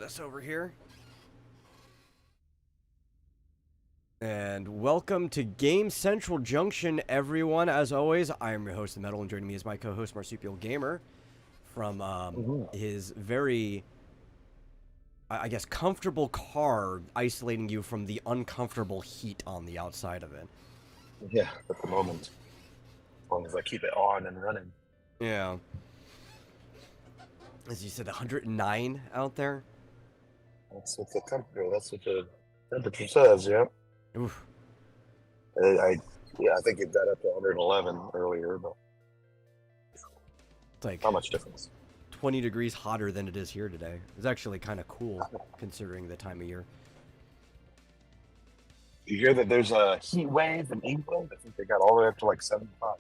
This over here. And welcome to Game Central Junction, everyone. As always, I am your host, The Metal, and joining me is my co-host, Marsupial Gamer, from his very, I guess, comfortable car, isolating you from the uncomfortable heat on the outside of it. Yeah, at the moment. As long as I keep it on and running. Yeah. As you said, 109 out there. That's what the temperature says, yeah. Oof. I think it got up to 111 earlier, but It's like not much difference. 20 degrees hotter than it is here today. It's actually kind of cool, considering the time of year. You hear that there's a heat wave in England? I think they got all the way up to like 75.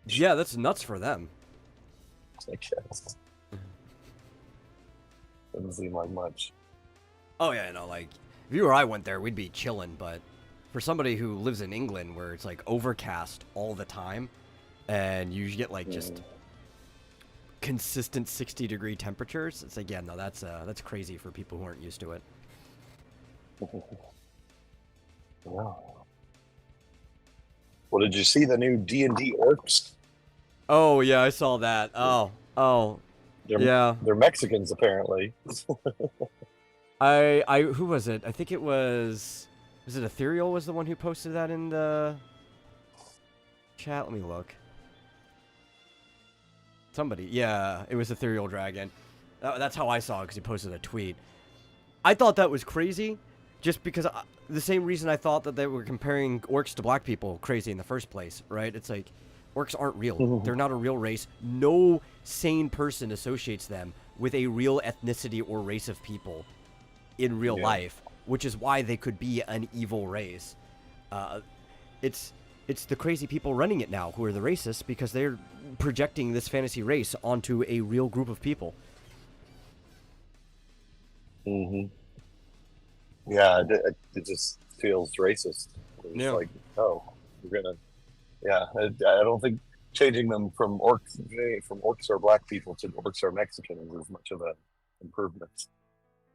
Yeah, that's nuts for them. I guess. Doesn't seem like much. Oh yeah, no, like if you or I went there, we'd be chilling. But for somebody who lives in England, where it's like overcast all the time, and you get like just consistent 60-degree temperatures, it's like, yeah, no, that's crazy for people who aren't used to it. Wow. Well, did you see the new D&D orcs? Oh yeah, I saw that. Oh, yeah. They're Mexicans apparently. Who was it? I think it was it Ethereal was the one who posted that in the chat? Let me look. Somebody, yeah, it was Ethereal Dragon. That's how I saw it, because he posted a tweet. I thought that was crazy, just because the same reason I thought that they were comparing orcs to black people crazy in the first place, right? It's like, orcs aren't real. They're not a real race. No sane person associates them with a real ethnicity or race of people in real life, which is why they could be an evil race. It's the crazy people running it now who are the racists, because they're projecting this fantasy race onto a real group of people. Yeah, it just feels racist. It's like, oh, we're gonna. Yeah, I don't think changing them from orcs or black people to orcs or Mexicans is much of an improvement.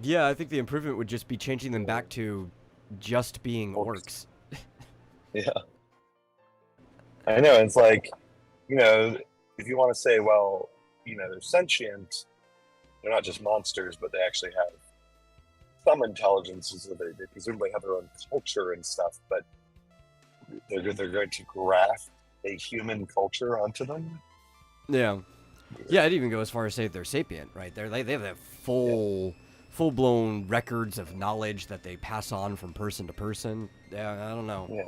Yeah, I think the improvement would just be changing them back to just being orcs. Yeah. I know, it's like, if you want to say, well, they're sentient, they're not just monsters, but they actually have some intelligence, so they presumably have their own culture and stuff, but they're going to graft a human culture onto them. Yeah, I'd even go as far as say they're sapient, right? They have that full-blown records of knowledge that they pass on from person to person. Yeah, I don't know. Yeah.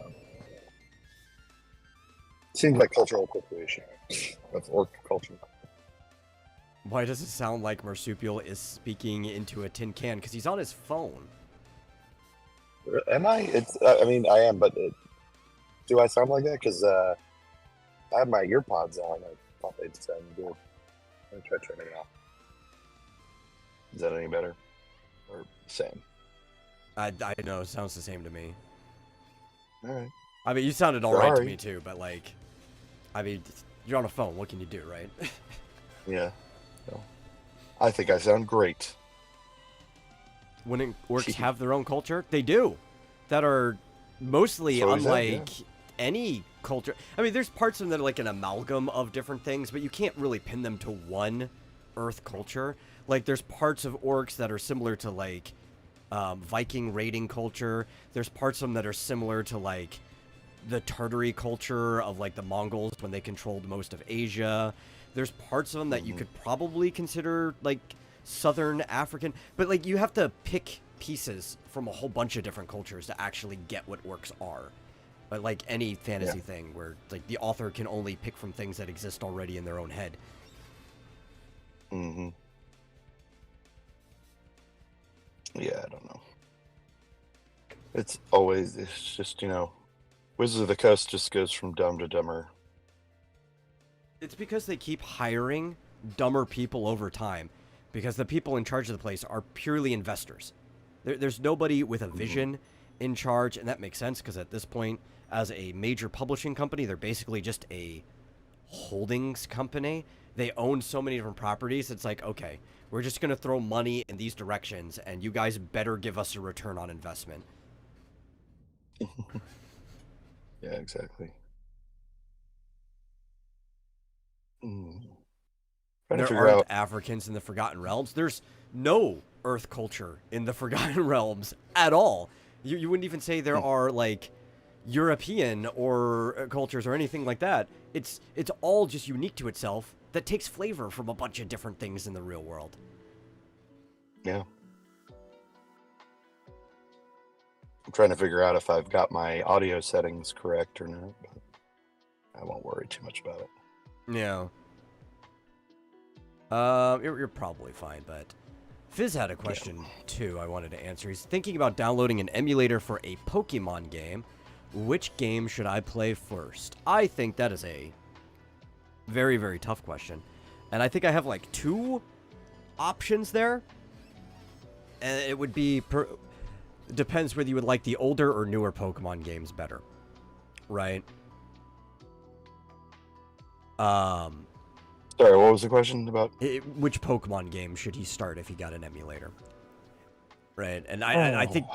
Seems like cultural appropriation of orc culture. Why does it sound like Marsupial is speaking into a tin can? Because he's on his phone. Am I? I mean, I am, but do I sound like that? Because I have my earpods on. I thought they'd sound good. Let me try turning it off. Is that any better? Or same? I know, it sounds the same to me. All right. I mean, you sounded all right to me too, but like, I mean, you're on a phone. What can you do, right? Yeah. No. I think I sound great. Wouldn't orcs have their own culture? They do. That are mostly unlike any culture. I mean, there's parts of them that are like an amalgam of different things, but you can't really pin them to one Earth culture. Like, there's parts of orcs that are similar to like Viking raiding culture. There's parts of them that are similar to like the Tartary culture of like the Mongols when they controlled most of Asia. There's parts of them that you could probably consider like Southern African, but like you have to pick pieces from a whole bunch of different cultures to actually get what orcs are. But like any fantasy thing where like the author can only pick from things that exist already in their own head. Yeah, I don't know. It's just, Wizards of the Coast just goes from dumb to dumber. It's because they keep hiring dumber people over time, because the people in charge of the place are purely investors. There's nobody with a vision in charge, and that makes sense, because at this point, as a major publishing company, they're basically just a holdings company. They own so many different properties. It's like, okay, We're just going to throw money in these directions, and you guys better give us a return on investment. Yeah, exactly. There aren't Africans in the Forgotten Realms. There's no Earth culture in the Forgotten Realms at all. You wouldn't even say there are, like, European or cultures or anything like that. It's all just unique to itself that takes flavor from a bunch of different things in the real world. Yeah. I'm trying to figure out if I've got my audio settings correct or not, but I won't worry too much about it. Yeah. You're probably fine, but Fizz had a question, too, I wanted to answer. He's thinking about downloading an emulator for a Pokemon game. Which game should I play first? I think that is a very, very tough question. And I think I have, like, 2 options there. And it would be... depends whether you would like the older or newer Pokemon games better. Right? Sorry, what was the question about? Which Pokemon game should he start if he got an emulator? Right, and I think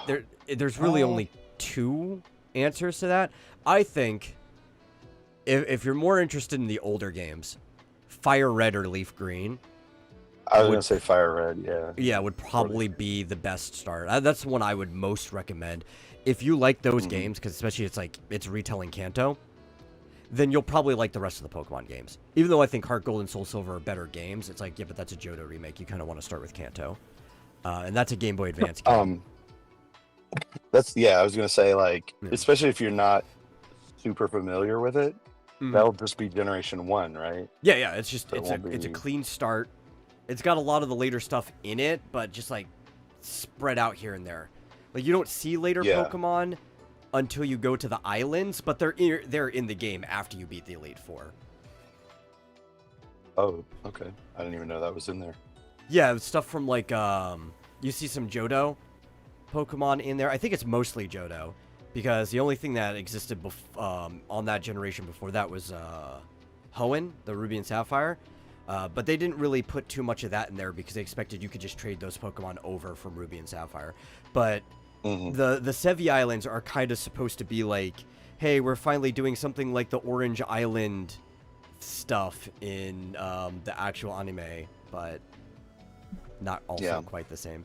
there's really only 2 answers to that. I think if you're more interested in the older games, Fire Red or Leaf Green. I was going to say Fire Red, yeah. Yeah, would probably be the best start. That's the one I would most recommend. If you like those games, because especially it's retelling Kanto, then you'll probably like the rest of the Pokemon games. Even though I think Heart Gold and Soul Silver are better games, it's like, yeah, but that's a Johto remake. You kind of want to start with Kanto. And that's a Game Boy Advance game. I was going to say, like, especially if you're not super familiar with it, that'll just be Generation 1, right? Yeah, it's just, it's a clean start. It's got a lot of the later stuff in it, but just, like, spread out here and there. Like, you don't see later Pokemon until you go to the islands, but they're in the game after you beat the Elite Four. Oh, okay. I didn't even know that was in there. Yeah, stuff from, like, you see some Johto Pokemon in there. I think it's mostly Johto, because the only thing that existed on that generation before that was Hoenn, the Ruby and Sapphire. But they didn't really put too much of that in there because they expected you could just trade those Pokemon over from Ruby and Sapphire. But the Sevi Islands are kind of supposed to be like, hey, we're finally doing something like the Orange Island stuff in the actual anime, but not also quite the same.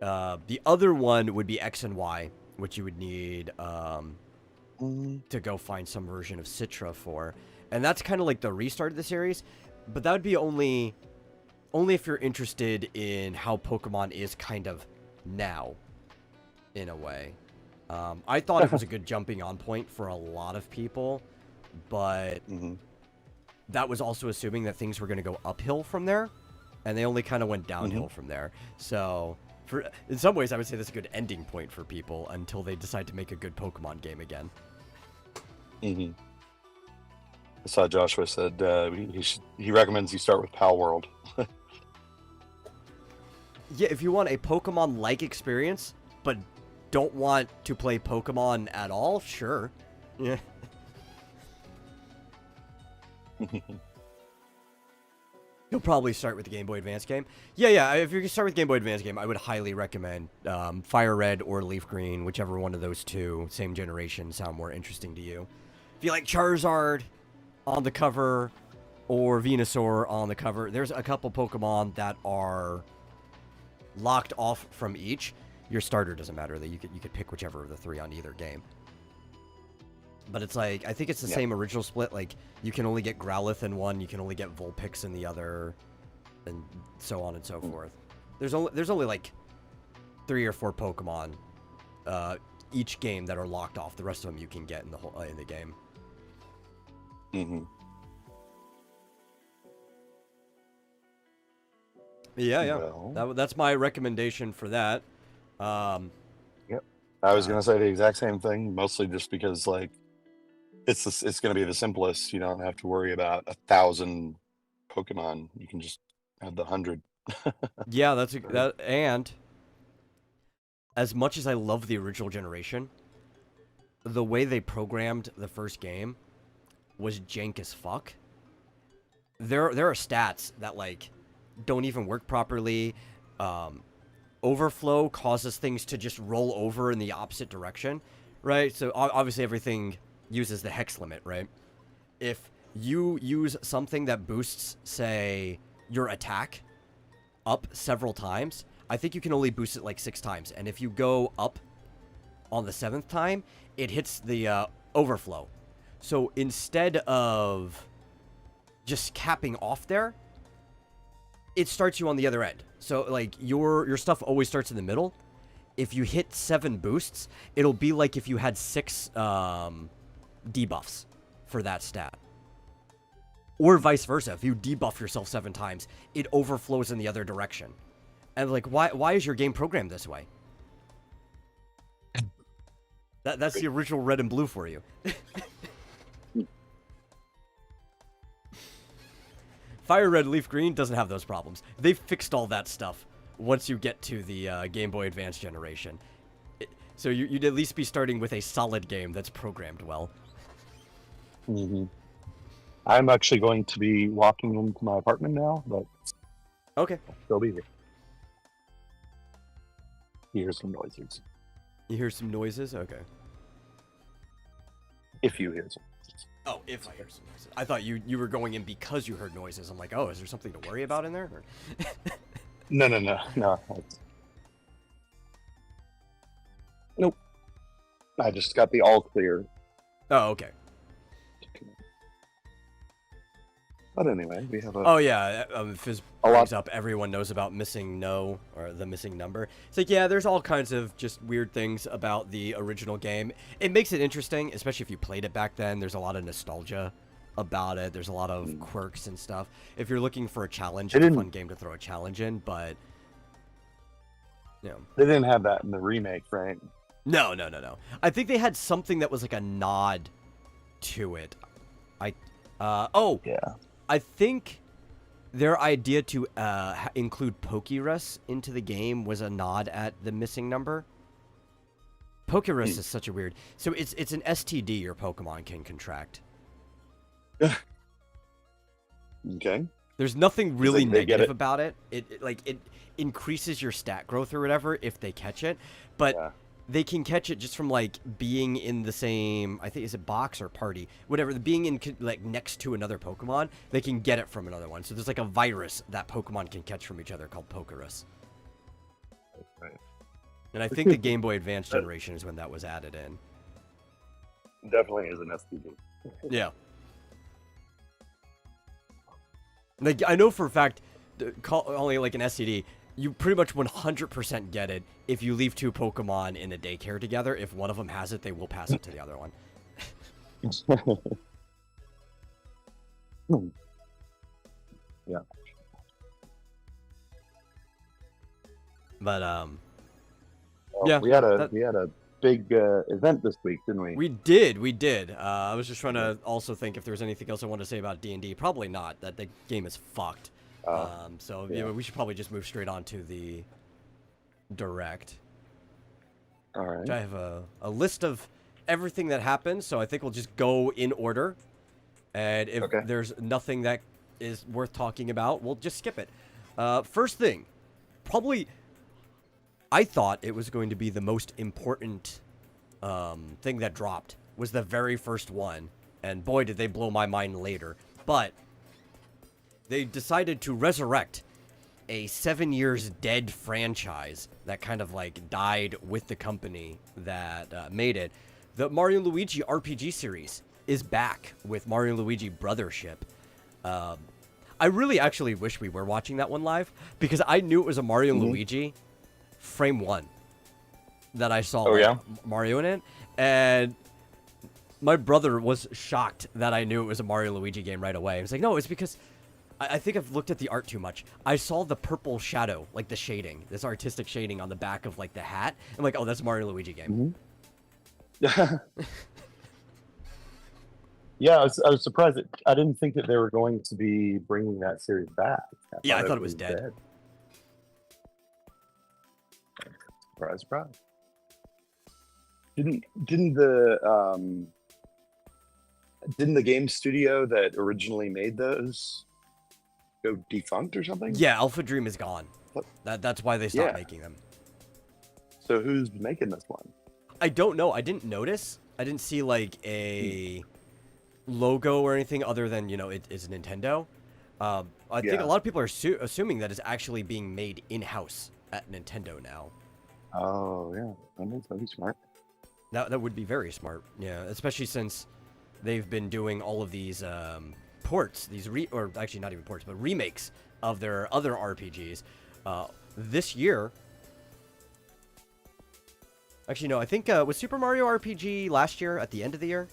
The other one would be X and Y, which you would need to go find some version of Citra for. And that's kind of like the restart of the series, but that would be only if you're interested in how Pokemon is kind of now, in a way. I thought it was a good jumping on point for a lot of people, but that was also assuming that things were going to go uphill from there, and they only kind of went downhill from there. So, in some ways, I would say that's a good ending point for people until they decide to make a good Pokemon game again. I saw Joshua said he recommends you start with Pal World. Yeah, if you want a Pokemon-like experience, but don't want to play Pokemon at all, sure. Yeah. You'll probably start with the Game Boy Advance game. Yeah, if you start with Game Boy Advance game, I would highly recommend Fire Red or Leaf Green, whichever one of those two, same generation, sound more interesting to you. If you like Charizard on the cover or Venusaur on the cover, there's a couple Pokemon that are locked off from each. Your starter doesn't matter. That you could pick whichever of the 3 on either game. But it's like, I think it's the same original split. Like, you can only get Growlithe in one, you can only get Vulpix in the other, and so on and so forth. There's only like 3 or 4 Pokemon each game that are locked off. The rest of them you can get in the game. Yeah. Well, that's my recommendation for that. Yep. I was gonna say the exact same thing, mostly just because like it's gonna be the simplest. You don't have to worry about 1,000 Pokemon. You can just have the 100. Yeah, and as much as I love the original generation, the way they programmed the first game was jank as fuck. there are stats that like don't even work properly. Overflow causes things to just roll over in the opposite direction, right? So obviously everything uses the hex limit, right? If you use something that boosts, say, your attack up several times, I think you can only boost it like 6 times. And if you go up on the 7th time, it hits the overflow. So instead of just capping off there, it starts you on the other end. So like your stuff always starts in the middle. If you hit 7 boosts, it'll be like if you had 6 debuffs for that stat. Or vice versa. If you debuff yourself 7 times, it overflows in the other direction. And like, why is your game programmed this way? That's the original red and blue for you. Fire Red Leaf Green doesn't have those problems. They fixed all that stuff once you get to the Game Boy Advance generation. So you'd at least be starting with a solid game that's programmed well. Mm-hmm. I'm actually going to be walking into my apartment now, but okay, I'll still be here. You hear some noises. You hear some noises? Okay. If you hear some. Oh, if I hear some noises. I thought you were going in because you heard noises. I'm like, oh, is there something to worry about in there? Or... No. Nope. I just got the all clear. Oh, okay. But anyway, we have a... Oh, yeah, Fizz brings up everyone knows about missing no, or the missing number. It's like, yeah, there's all kinds of just weird things about the original game. It makes it interesting, especially if you played it back then. There's a lot of nostalgia about it. There's a lot of quirks and stuff. If you're looking for a challenge, it's a fun game to throw a challenge in, but... You know. They didn't have that in the remake, right? No. I think they had something that was like a nod to it. Yeah. I think their idea to include Pokerus into the game was a nod at the missing number. Pokerus is such a weird... So it's an STD your Pokemon can contract. Okay. There's nothing really negative about it. It increases your stat growth or whatever if they catch it, but... Yeah. They can catch it just from, like, being in the same, I think, is it box or party? Whatever, being in, like, next to another Pokemon, they can get it from another one. So there's, like, a virus that Pokemon can catch from each other called Pokerus. Right. And I think the Game Boy Advance generation is when that was added in. Definitely is an STD. Yeah. Like, I know for a fact, only, like, an STD... You pretty much 100% get it if you leave 2 Pokemon in a daycare together. If one of them has it, they will pass it to the other one. Yeah. But well, yeah, we had a big event this week, didn't we? We did. I was just trying to also think if there was anything else I wanted to say about D&D. Probably not. That the game is fucked. So yeah, we should probably just move straight on to the direct. All right. I have a list of everything that happened, so I think we'll just go in order. And if there's nothing that is worth talking about, we'll just skip it. First thing, probably I thought it was going to be the most important thing that dropped was the very first one. And boy, did they blow my mind later. But they decided to resurrect a 7 years dead franchise that kind of like died with the company that made it. The Mario & Luigi RPG series is back with Mario & Luigi Brothership. I really actually wish we were watching that one live because I knew it was a Mario & Luigi frame 1 that I saw Mario in it. And my brother was shocked that I knew it was a Mario & Luigi game right away. I was like, no, it's because... I think I've looked at the art too much. I saw the purple shadow, like the shading, this artistic shading on the back of like the hat. I'm like, oh, that's a Mario & Luigi game. Yeah, I was surprised. I didn't think that they were going to be bringing that series back. I thought it was dead. Surprise. Didn't the game studio that originally made those go defunct or something? Yeah, Alpha Dream is gone. What? That's why they stopped making them. So who's making this one? I don't know. I didn't notice. I didn't see like a logo or anything other than, you know, it is Nintendo. I think a lot of people are assuming that it's actually being made in-house at Nintendo now. Oh, yeah. That'd be smart. That would be very smart, yeah, especially since they've been doing all of these ports, or actually not even ports, but remakes of their other RPGs. This year, actually no, I think was Super Mario RPG last year at the end of the year?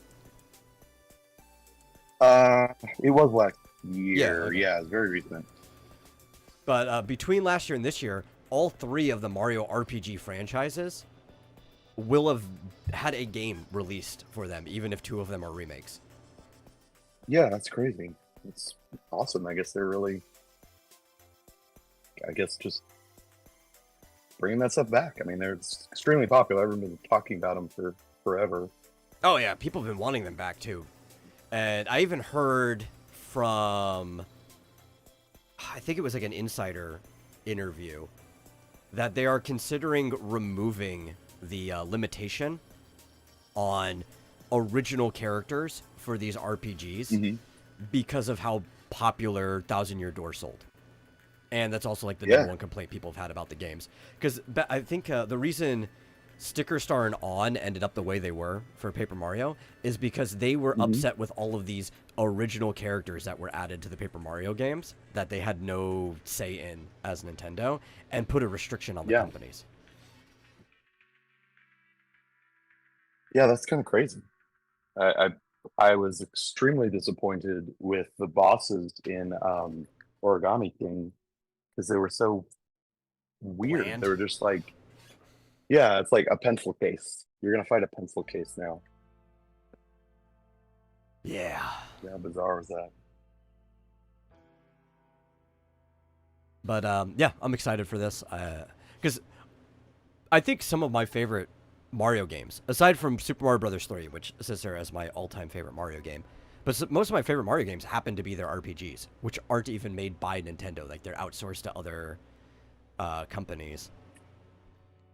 It was last year. Okay. Yeah, it's very recent. But between last year and this year, all 3 of the Mario RPG franchises will have had a game released for them, even if 2 of them are remakes. Yeah, that's crazy. It's awesome. I guess they're really, just bringing that stuff back. I mean, they're extremely popular. Everyone's been talking about them for forever. Oh, yeah. People have been wanting them back, too. And I even heard from, I think it was like an insider interview, that they are considering removing the limitation on original characters for these RPGs because of how popular Thousand Year Door sold. And that's also like the number one complaint people have had about the games. Because I think the reason Sticker Star and On ended up the way they were for Paper Mario is because they were upset with all of these original characters that were added to the Paper Mario games that they had no say in as Nintendo, and put a restriction on the companies. Yeah, that's kind of crazy. I was extremely disappointed with the bosses in Origami King because they were so weird. Bland. They were just like, yeah, it's like a pencil case. You're gonna fight a pencil case now. Yeah. Yeah, how bizarre was that? But yeah, I'm excited for this because I think some of my favorite Mario games, aside from Super Mario Brothers 3, which sits there as my all-time favorite Mario game, but most of my favorite Mario games happen to be their RPGs, which aren't even made by Nintendo. Like, they're outsourced to other companies.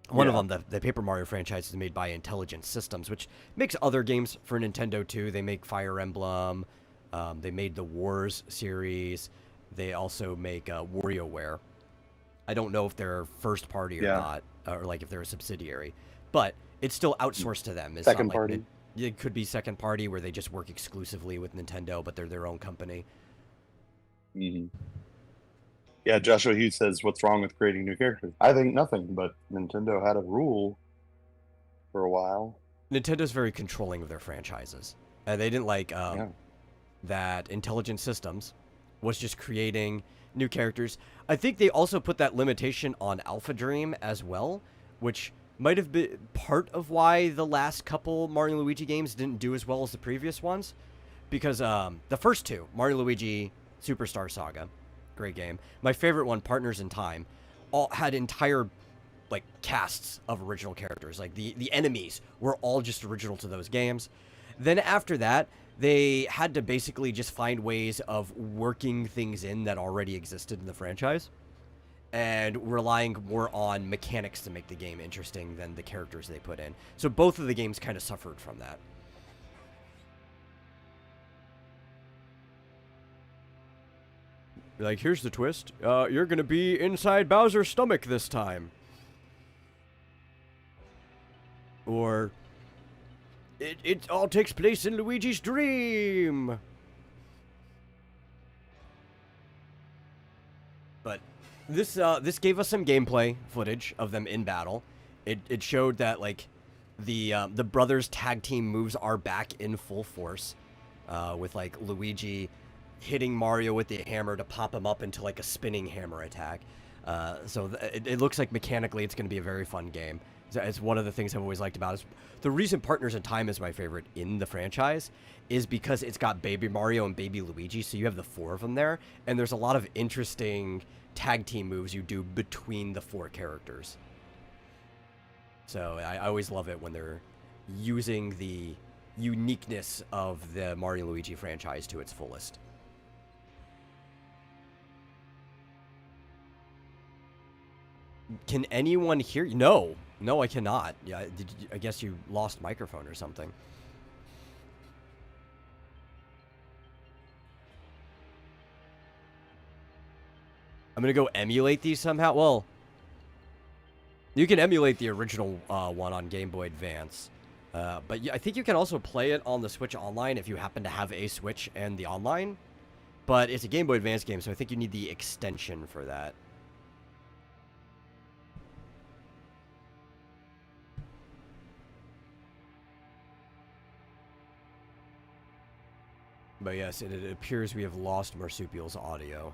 One of them, the Paper Mario franchise, is made by Intelligent Systems, which makes other games for Nintendo too. They make Fire Emblem. They made the Wars series. They also make WarioWare. I don't know if they're first party or not, or like if they're a subsidiary, but it's still outsourced to them. It's second not like party. It could be second party where they just work exclusively with Nintendo, but they're their own company. Yeah, Joshua Hughes says, "What's wrong with creating new characters?" I think nothing, but Nintendo had a rule for a while. Nintendo's very controlling of their franchises, and they didn't like that Intelligent Systems was just creating new characters. I think they also put that limitation on Alpha Dream as well, which might have been part of why the last couple Mario and Luigi games didn't do as well as the previous ones, because the first 2, Mario and Luigi Superstar Saga, great game. My favorite one, Partners in Time, all had entire like casts of original characters. Like the enemies were all just original to those games. Then after that, they had to basically just find ways of working things in that already existed in the franchise, and relying more on mechanics to make the game interesting than the characters they put in. So both of the games kind of suffered from that. Like, here's the twist. You're gonna be inside Bowser's stomach this time. Or, it all takes place in Luigi's dream. But this gave us some gameplay footage of them in battle. It showed that, like, the brothers tag team moves are back in full force, with like Luigi hitting Mario with the hammer to pop him up into like a spinning hammer attack. So it looks like mechanically it's going to be a very fun game. It's one of the things I've always liked about it. The reason Partners in Time is my favorite in the franchise is because it's got Baby Mario and Baby Luigi, so you have the 4 of them there, and there's a lot of interesting tag team moves you do between the 4 characters. So I always love it when they're using the uniqueness of the Mario and Luigi franchise to its fullest. Can anyone hear you? No. No, I cannot. Yeah, I guess you lost microphone or something. I'm gonna go emulate these somehow. Well, you can emulate the original one on Game Boy Advance. But I think you can also play it on the Switch Online if you happen to have a Switch and the online. But it's a Game Boy Advance game, so I think you need the extension for that. But yes, it appears we have lost Marsupial's audio.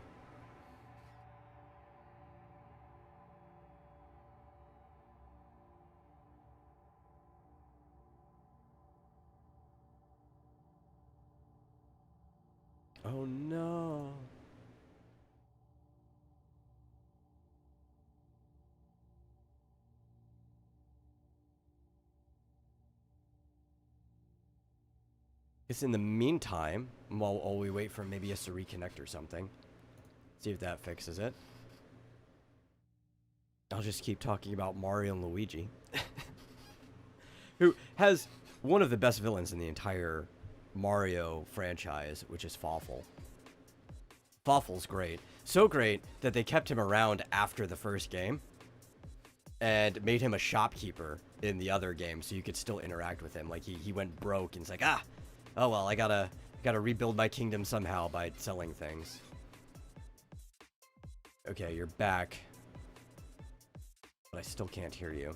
Oh no. Guess in the meantime, while we wait for maybe us to reconnect or something, see if that fixes it. I'll just keep talking about Mario and Luigi, who has one of the best villains in the entire Mario franchise, which is Fawful. Fawful's great. So great that they kept him around after the first game and made him a shopkeeper in the other game so you could still interact with him. Like, he went broke and it's like, oh well, I gotta rebuild my kingdom somehow by selling things. Okay, you're back. But I still can't hear you.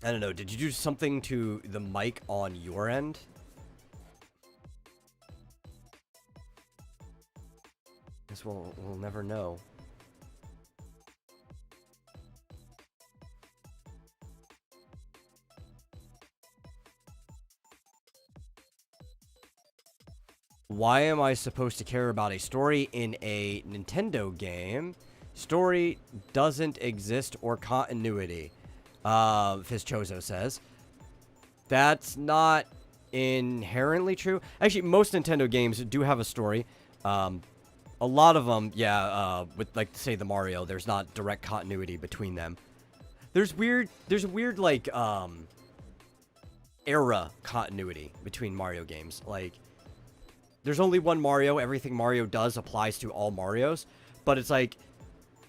I don't know, did you do something to the mic on your end? Guess we'll never know. Why am I supposed to care about a story in a Nintendo game? Story doesn't exist or continuity. Fizchozo says. That's not inherently true. Actually, most Nintendo games do have a story. A lot of them, yeah, with, like, say, the Mario, there's not direct continuity between them. There's a weird, like, era continuity between Mario games. Like, there's only one Mario. Everything Mario does applies to all Marios. But it's like,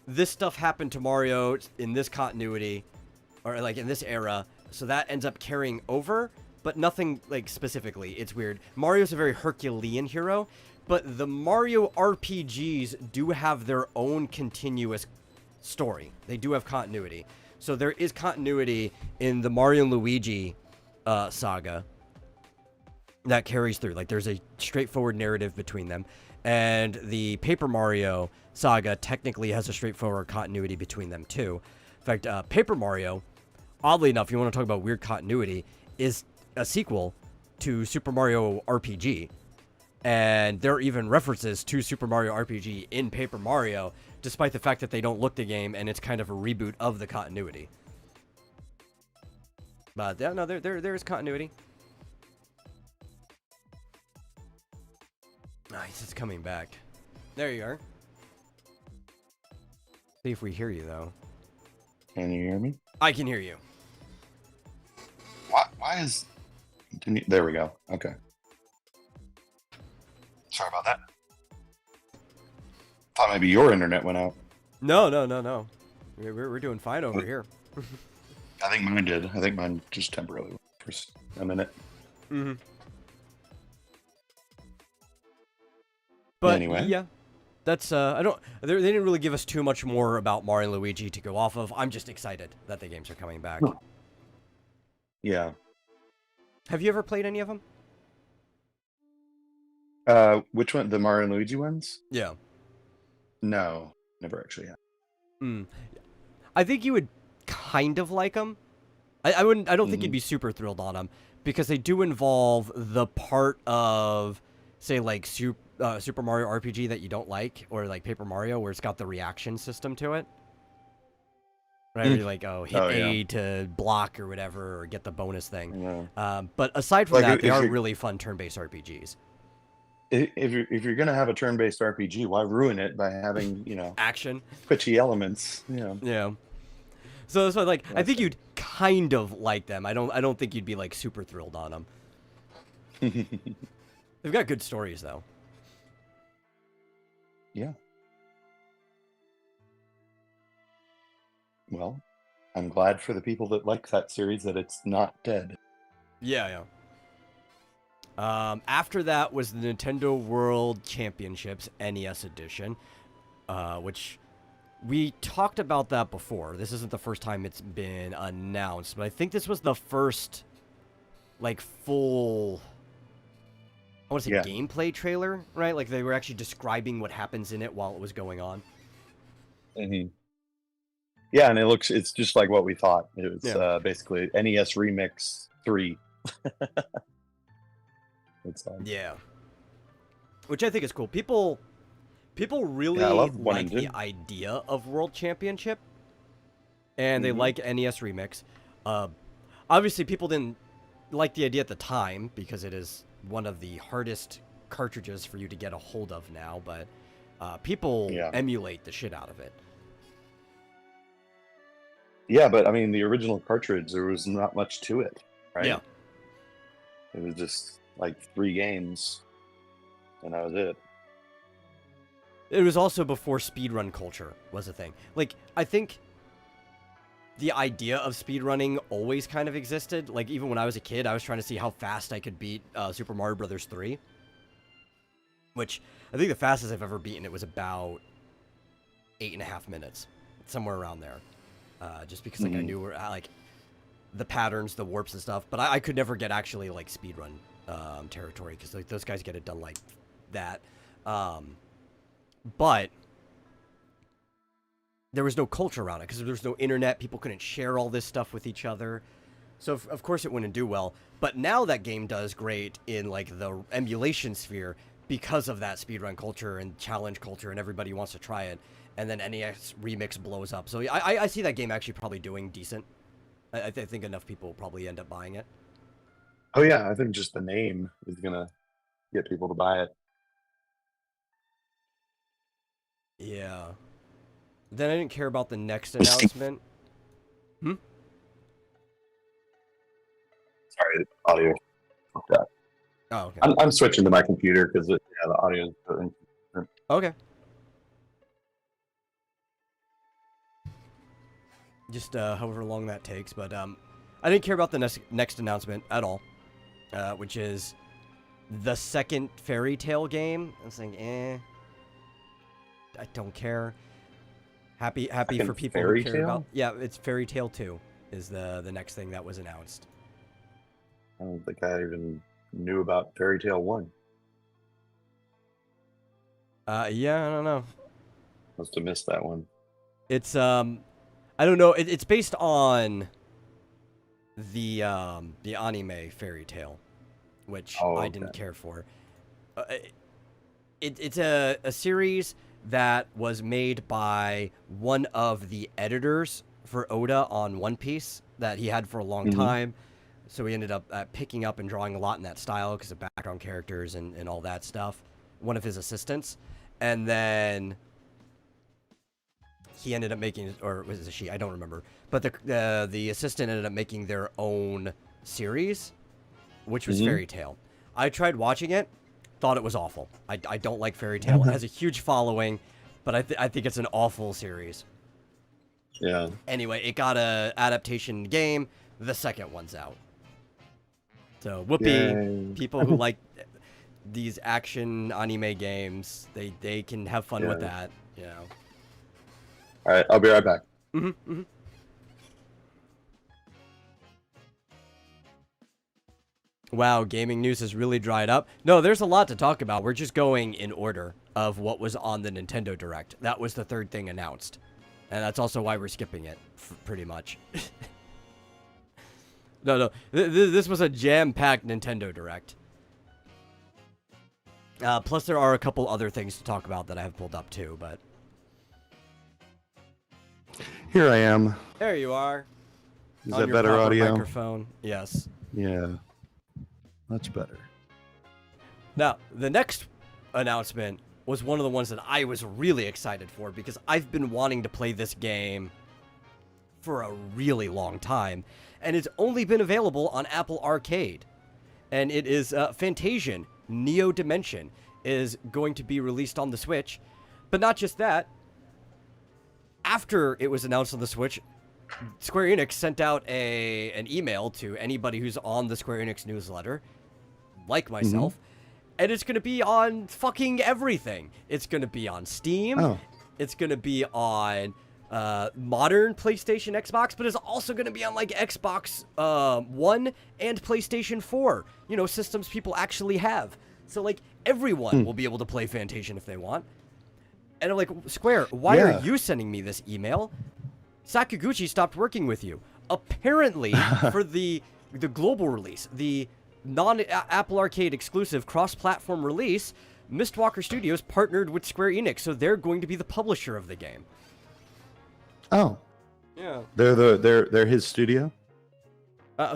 this stuff happened to Mario in this continuity, or, like, in this era, so that ends up carrying over, but nothing, like, specifically. It's weird. Mario's a very Herculean hero, but the Mario RPGs do have their own continuous story. They do have continuity. So there is continuity in the Mario and Luigi saga that carries through. Like, there's a straightforward narrative between them. And the Paper Mario saga technically has a straightforward continuity between them, too. In fact, Paper Mario, oddly enough, you want to talk about weird continuity, is a sequel to Super Mario RPG. And there are even references to Super Mario RPG in Paper Mario, despite the fact that they don't look the game, and it's kind of a reboot of the continuity. But, yeah, no, there is continuity. Nice, it's coming back. There you are. See if we hear you, though. Can you hear me? I can hear you. Why is... There we go. Okay. Sorry about that. Thought maybe your internet went out. No. We're doing fine over here. I think mine did. I think mine just temporarily for a minute. Mm-hmm. But anyway, yeah, that's they didn't really give us too much more about Mario and Luigi to go off of. I'm just excited that the games are coming back. Yeah. Have you ever played any of them? Which one? The Mario and Luigi ones? Yeah. No, never actually have. I think you would kind of like them. I wouldn't. I don't think you'd be super thrilled on them because they do involve the part of, say, like Super Mario RPG that you don't like, or like Paper Mario, where it's got the reaction system to it. right? Where you're like, oh, hit A yeah. to block or whatever, or get the bonus thing. Yeah. But aside from Like that, they are really fun turn-based RPGs. If you're gonna have a turn-based RPG, why ruin it by having Action. twitchy elements? Yeah. So like, I think you'd kind of like them. I don't think you'd be like super thrilled on them. They've got good stories though. Yeah. Well, I'm glad for the people that like that series that it's not dead. Yeah. After that was the Nintendo World Championships NES edition, which we talked about that before. This isn't the first time it's been announced, but I think this was the first, like, full, I want to say gameplay trailer, right? Like, they were actually describing what happens in it while it was going on. Mm-hmm. Yeah, and it's just like what we thought. It was basically NES Remix 3. Yeah. Which I think is cool. People really like the idea of World Championship, and they like NES Remix. Obviously, people didn't like the idea at the time because it is one of the hardest cartridges for you to get a hold of now, but people emulate the shit out of it. Yeah, but I mean, the original cartridge, there was not much to it, right? Yeah. It was just like 3 games, and that was it. It was also before speedrun culture was a thing. Like, I think the idea of speedrunning always kind of existed. Like, even when I was a kid, I was trying to see how fast I could beat Super Mario Brothers 3. Which, I think the fastest I've ever beaten it was about 8.5 minutes. Somewhere around there. Just because, like, I knew where, like, the patterns, the warps and stuff. But I could never get actually, like, speedrun territory. Because, like, those guys get it done like that. But there was no culture around it because there was no internet. People couldn't share all this stuff with each other. So, of course, it wouldn't do well. But now that game does great in, like, the emulation sphere because of that speedrun culture and challenge culture and everybody wants to try it. And then NES Remix blows up. So I see that game actually probably doing decent. I think enough people will probably end up buying it. Oh, yeah. I think just the name is going to get people to buy it. Yeah. Then I didn't care about the next announcement. Sorry, the audio. Okay. Oh, okay. I'm switching to my computer because the audio is good. Okay. Just however long that takes, but I didn't care about the next announcement at all, which is the second Fairy Tail game. I was like, I don't care. Happy for people who care about. Yeah, it's Fairy Tail 2 is the next thing that was announced. I don't think I even knew about Fairy Tail 1. Yeah, I don't know. Must have missed that one. It's I don't know. It's based on the anime Fairy Tail, which I didn't care for. It's a series that was made by one of the editors for Oda on One Piece that he had for a long time. So he ended up picking up and drawing a lot in that style because of background characters and all that stuff. One of his assistants. And then he ended up making, or was it she? I don't remember. But the assistant ended up making their own series, which was Fairy Tail. I tried watching it, thought it was awful. I don't like Fairy Tail. It has a huge following, but I think it's an awful series. Yeah. Anyway, it got a adaptation game. The second one's out. So, whoopee. People who like these action anime games, they can have fun with that, you know. All right, I'll be right back. Wow, gaming news has really dried up. No, there's a lot to talk about. We're just going in order of what was on the Nintendo Direct. That was the third thing announced. And that's also why we're skipping it, pretty much. No. This was a jam-packed Nintendo Direct. Plus, there are a couple other things to talk about that I have pulled up, too, but... Here I am. There you are. Is On that your better proper audio? Microphone. Yes. Yeah. Much better. Now, the next announcement was one of the ones that I was really excited for because I've been wanting to play this game for a really long time, and it's only been available on Apple Arcade. And it is Fantasian Neo Dimension is going to be released on the Switch. But not just that. After it was announced on the Switch, Square Enix sent out an email to anybody who's on the Square Enix newsletter, like myself, and it's going to be on fucking everything. It's going to be on Steam. Oh. It's going to be on modern PlayStation, Xbox, but it's also going to be on like Xbox One and PlayStation 4, you know, systems people actually have. So like everyone will be able to play Fantasian if they want. And I'm like, Square, why are you sending me this email? Sakaguchi stopped working with you. Apparently, for the global release, the non-Apple Arcade exclusive cross-platform release, Mistwalker Studios partnered with Square Enix, so they're going to be the publisher of the game. Oh. Yeah. They're his studio?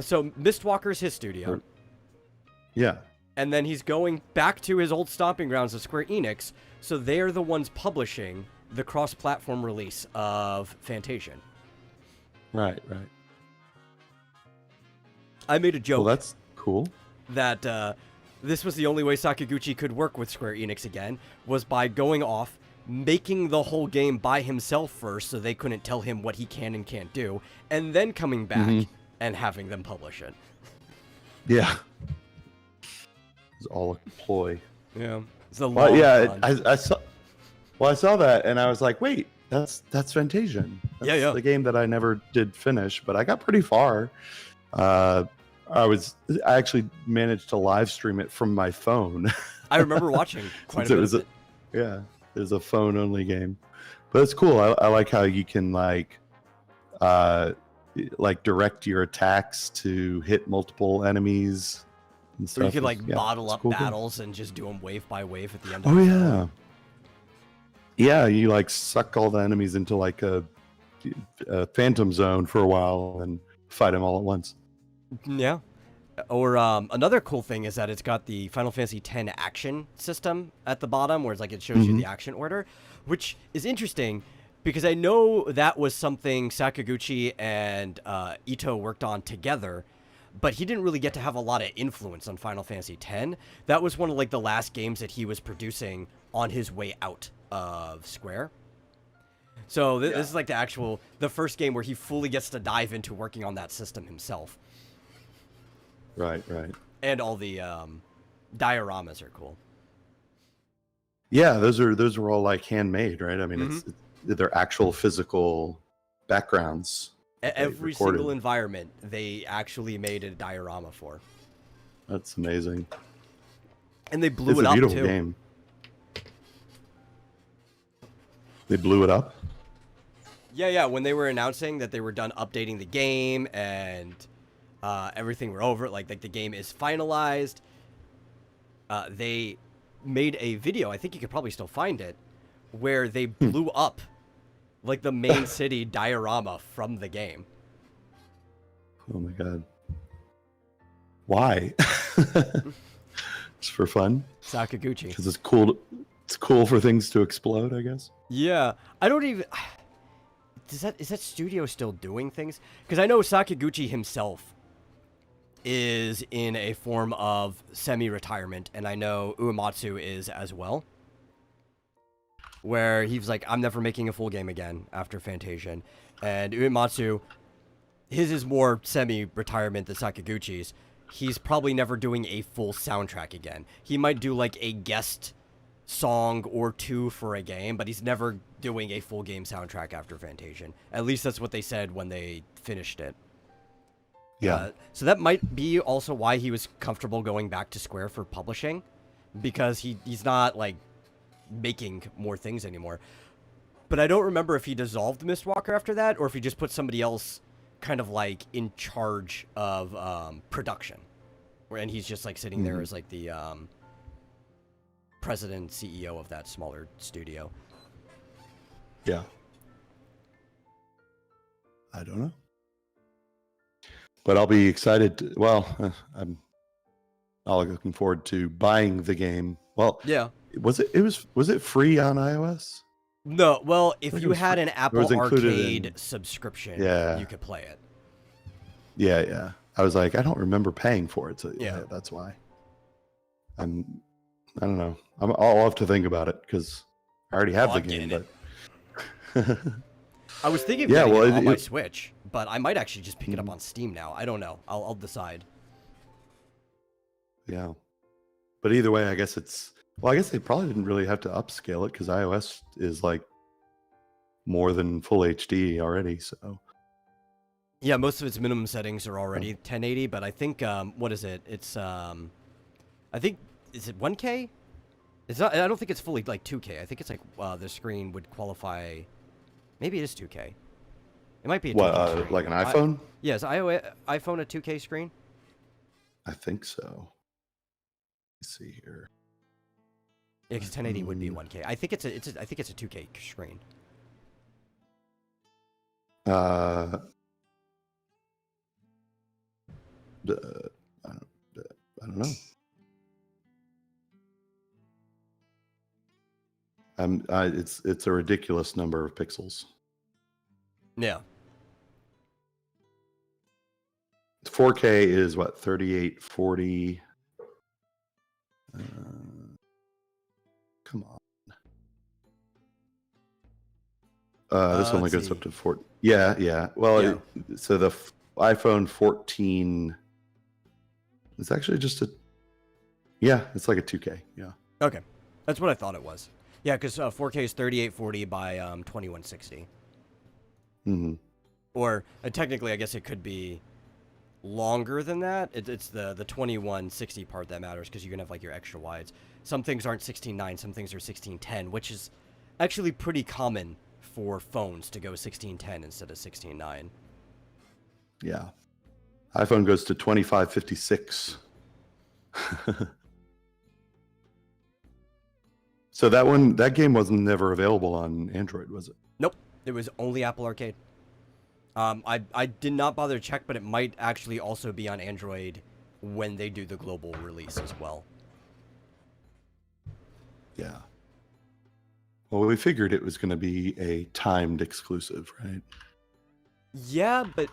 So Mistwalker's his studio. Yeah. And then he's going back to his old stomping grounds of Square Enix, so they're the ones publishing the cross-platform release of Fantasian. Right. I made a joke. Well, that's cool. That this was the only way Sakaguchi could work with Square Enix again, was by going off, making the whole game by himself first so they couldn't tell him what he can and can't do, and then coming back and having them publish it. Yeah. It's all a ploy. Yeah. It's a long Well, yeah, run. I saw that and I was like, wait, that's Fantasian. That's Yeah. the game that I never did finish, but I got pretty far. I actually managed to live stream it from my phone. I remember watching quite a bit of it. Yeah, it was a phone only game, but it's cool. I like how you can like direct your attacks to hit multiple enemies and stuff. So you could like bottle up battles and just do them wave by wave at the end of the yeah. Yeah, you like suck all the enemies into like a phantom zone for a while and fight them all at once. Yeah. Or another cool thing is that it's got the Final Fantasy X action system at the bottom, where it's like it shows you the action order, which is interesting because I know that was something Sakaguchi and Ito worked on together, but he didn't really get to have a lot of influence on Final Fantasy X. That was one of like the last games that he was producing on his way out of Square. So this is like the first game where he fully gets to dive into working on that system himself. Right. And all the dioramas are cool. Yeah, those are all like handmade, right? I mean, they're actual physical backgrounds. Every single environment they actually made a diorama for. That's amazing. And they blew it It's up a beautiful too. game. They blew it up? Yeah. When they were announcing that they were done updating the game and everything were over, like the game is finalized, they made a video, I think you could probably still find it, where they blew up like the main city diorama from the game. Oh my god. Why? Just for fun? Sakaguchi. Because it's cool. It's cool for things to explode, I guess. Yeah, I don't even. Is that studio still doing things? Because I know Sakaguchi himself is in a form of semi-retirement, and I know Uematsu is as well. Where he's like, I'm never making a full game again after Fantasian. And Uematsu, his is more semi-retirement than Sakaguchi's. He's probably never doing a full soundtrack again. He might do like a guest song or two for a game, but he's never doing a full game soundtrack after Fantasian. At least that's what they said when they finished it. Yeah. So that might be also why he was comfortable going back to Square for publishing, because he's not like making more things anymore. But I don't remember if he dissolved Mistwalker after that, or if he just put somebody else kind of like in charge of production, and he's just like sitting there as like the president, CEO of that smaller studio. Yeah. I don't know. But I'll be excited. I'm looking forward to buying the game. Well, Yeah. Was it free on iOS? No, well, if Like you had an Apple Arcade in... subscription, you could play it. Yeah. I was like, I don't remember paying for it, so yeah, that's why. I don't know. I'll have to think about it because I already have the game. But I was thinking of getting it on my Switch, but I might actually just pick it up on Steam now. I don't know. I'll decide. Yeah, but either way, I guess it's. Well, I guess they probably didn't really have to upscale it because iOS is like more than full HD already. So yeah, most of its minimum settings are already 1080. But I think what is it? It's I think is it 1K? It's not. I don't think it's fully like 2K. I think it's like the screen would qualify. Maybe it is 2K. It might be a 2K screen. Like an iPhone? Is iPhone a 2K screen? I think so. Let's see here. Yeah, because 1080 would be 1K. I think it's a 2K screen. I don't know. It's a ridiculous number of pixels. Yeah. 4K is what, 3840. Come on. This only goes up to 4. Yeah. Well, so the iPhone 14 is actually just it's like a 2K. Yeah. Okay, that's what I thought it was. Yeah, because 4K is 3840 by 2160. Mm-hmm. Or technically, I guess it could be longer than that. It's the 2160 part that matters because you can have like your extra wides. Some things aren't 16:9, some things are 16:10, which is actually pretty common for phones to go 16:10 instead of 16:9. Yeah. iPhone goes to 2556. So that game was never available on Android, was it? Nope. It was only Apple Arcade. I did not bother to check, but it might actually also be on Android when they do the global release as well. Yeah. Well, we figured it was going to be a timed exclusive, right? Yeah, but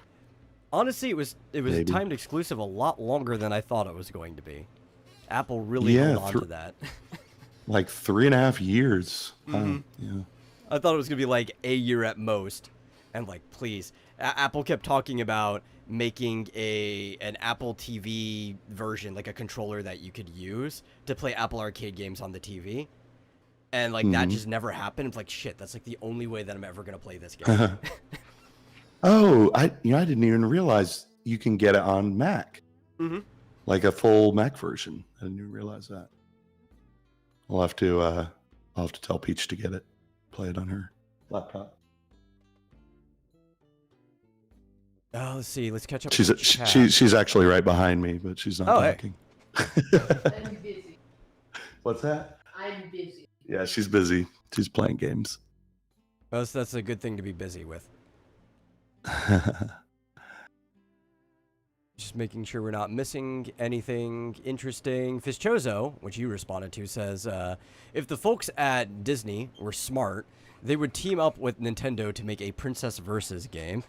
honestly, it was Maybe. timed exclusive a lot longer than I thought it was going to be. Apple really held on to that. Like 3.5 years. Mm-hmm. Yeah. I thought it was going to be like a year at most. And like, please. Apple kept talking about making an Apple TV version, like a controller that you could use to play Apple Arcade games on the TV. And like that just never happened. It's like, shit, that's like the only way that I'm ever going to play this game. Oh, I didn't even realize you can get it on Mac. Mm-hmm. Like a full Mac version. I didn't even realize that. I'll have to tell Peach to get it. Play it on her laptop. Oh, let's see. Let's catch up. She's actually right behind me, but she's not talking. Hey. I'm busy. What's that? I'm busy. Yeah, she's busy. She's playing games. Well, that's a good thing to be busy with. Just making sure we're not missing anything interesting. Fischozo, which you responded to, says, if the folks at Disney were smart, they would team up with Nintendo to make a Princess Versus game.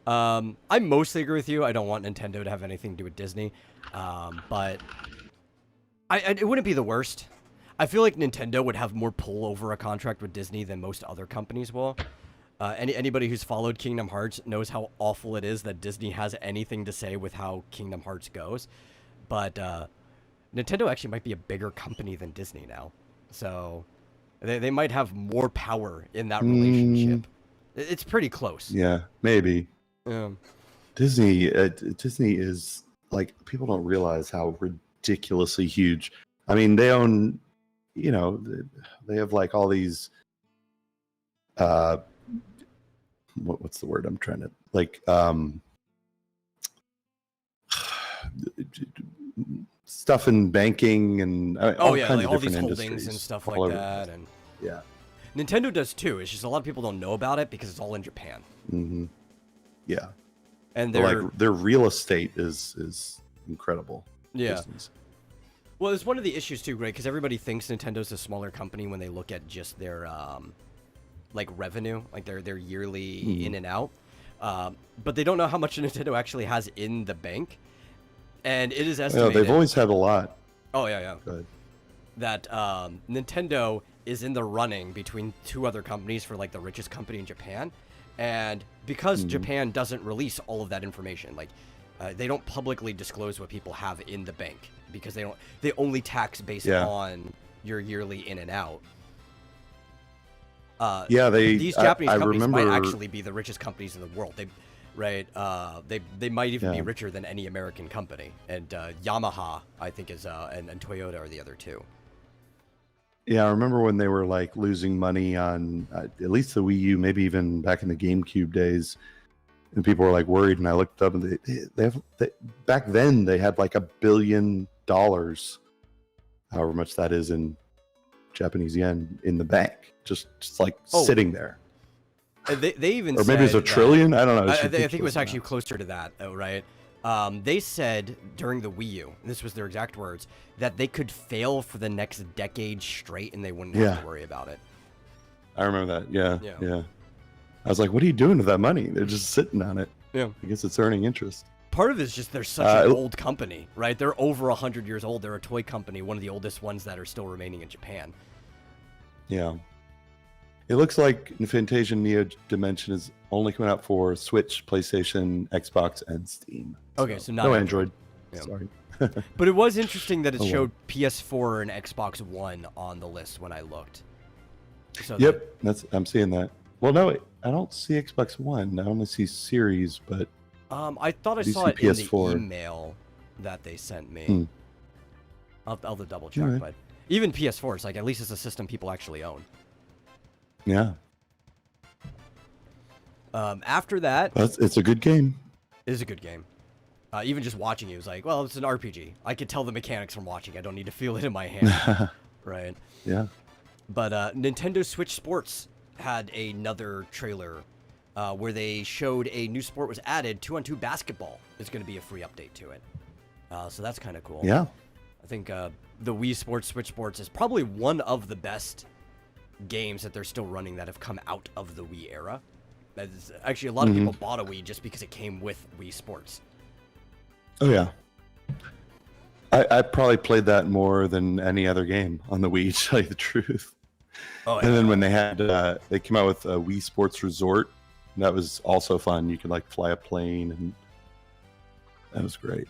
I mostly agree with you. I don't want Nintendo to have anything to do with Disney. But it wouldn't be the worst. I feel like Nintendo would have more pull over a contract with Disney than most other companies will. Anybody who's followed Kingdom Hearts knows how awful it is that Disney has anything to say with how Kingdom Hearts goes. But Nintendo actually might be a bigger company than Disney now. So they might have more power in that relationship. It's pretty close. Yeah, maybe. Disney is like, people don't realize how ridiculously huge. I mean, they own, they have like all these what's the word I'm trying to, like, stuff in banking and all kinds like of all these different holdings and stuff all like over. that. And Yeah. Nintendo does too. It's just a lot of people don't know about it because it's all in Japan. Mm-hmm. Yeah. And their real estate is incredible. Yeah. Disney's. Well, it's one of the issues too, right? Because everybody thinks Nintendo's a smaller company when they look at just their like revenue, like their yearly in and out. But they don't know how much Nintendo actually has in the bank, and it is estimated. They've always had a lot. Oh yeah. Good. That Nintendo is in the running between two other companies for like the richest company in Japan, and because Japan doesn't release all of that information, like they don't publicly disclose what people have in the bank because they only tax based on your yearly in and out. These Japanese companies might actually be the richest companies in the world. They might even be richer than any American company. And Yamaha, I think, is and Toyota are the other two. Yeah, I remember when they were like losing money on at least the Wii U, maybe even back in the GameCube days, and people were like worried. And I looked up, and they back then they had like $1 billion, however much that is in Japanese yen, in the bank, just like sitting there. They even or maybe it's $1 trillion. I don't know. I think it was actually closer to that, though, right? They said during the Wii U, and this was their exact words, that they could fail for the next decade straight and they wouldn't have to worry about it. I remember that. Yeah. I was like, what are you doing with that money? They're just sitting on it. Yeah. I guess it's earning interest. Part of it is just they're such an old company, right? They're over 100 years old. They're a toy company, one of the oldest ones that are still remaining in Japan. Yeah. It looks like Fantasia Neo Dimension is only coming out for Switch, PlayStation, Xbox, and Steam. Okay, so no Android. Yeah. Sorry. But it was interesting that it showed PS4 and Xbox One on the list when I looked. So I'm seeing that. Well, no, I don't see Xbox One. I only see Series, but I thought I saw it PS4 in the email that they sent me. I'll have to double check, but even PS4, it's like at least it's a system people actually own. Yeah. After that, it's a good game. It is a good game. Even just watching it was like, well, it's an RPG. I could tell the mechanics from watching. I don't need to feel it in my hand. Right. Yeah. But Nintendo Switch Sports had another trailer where they showed a new sport was added. 2-on-2 basketball is going to be a free update to it. So that's kind of cool. Yeah. I think the Wii Sports Switch Sports is probably one of the best games that they're still running that have come out of the Wii era. Actually, a lot of people bought a Wii just because it came with Wii Sports. Oh, yeah. I probably played that more than any other game on the Wii, to tell you the truth. Oh, yeah. And then when they came out with a Wii Sports Resort, that was also fun. You could like fly a plane, and that was great.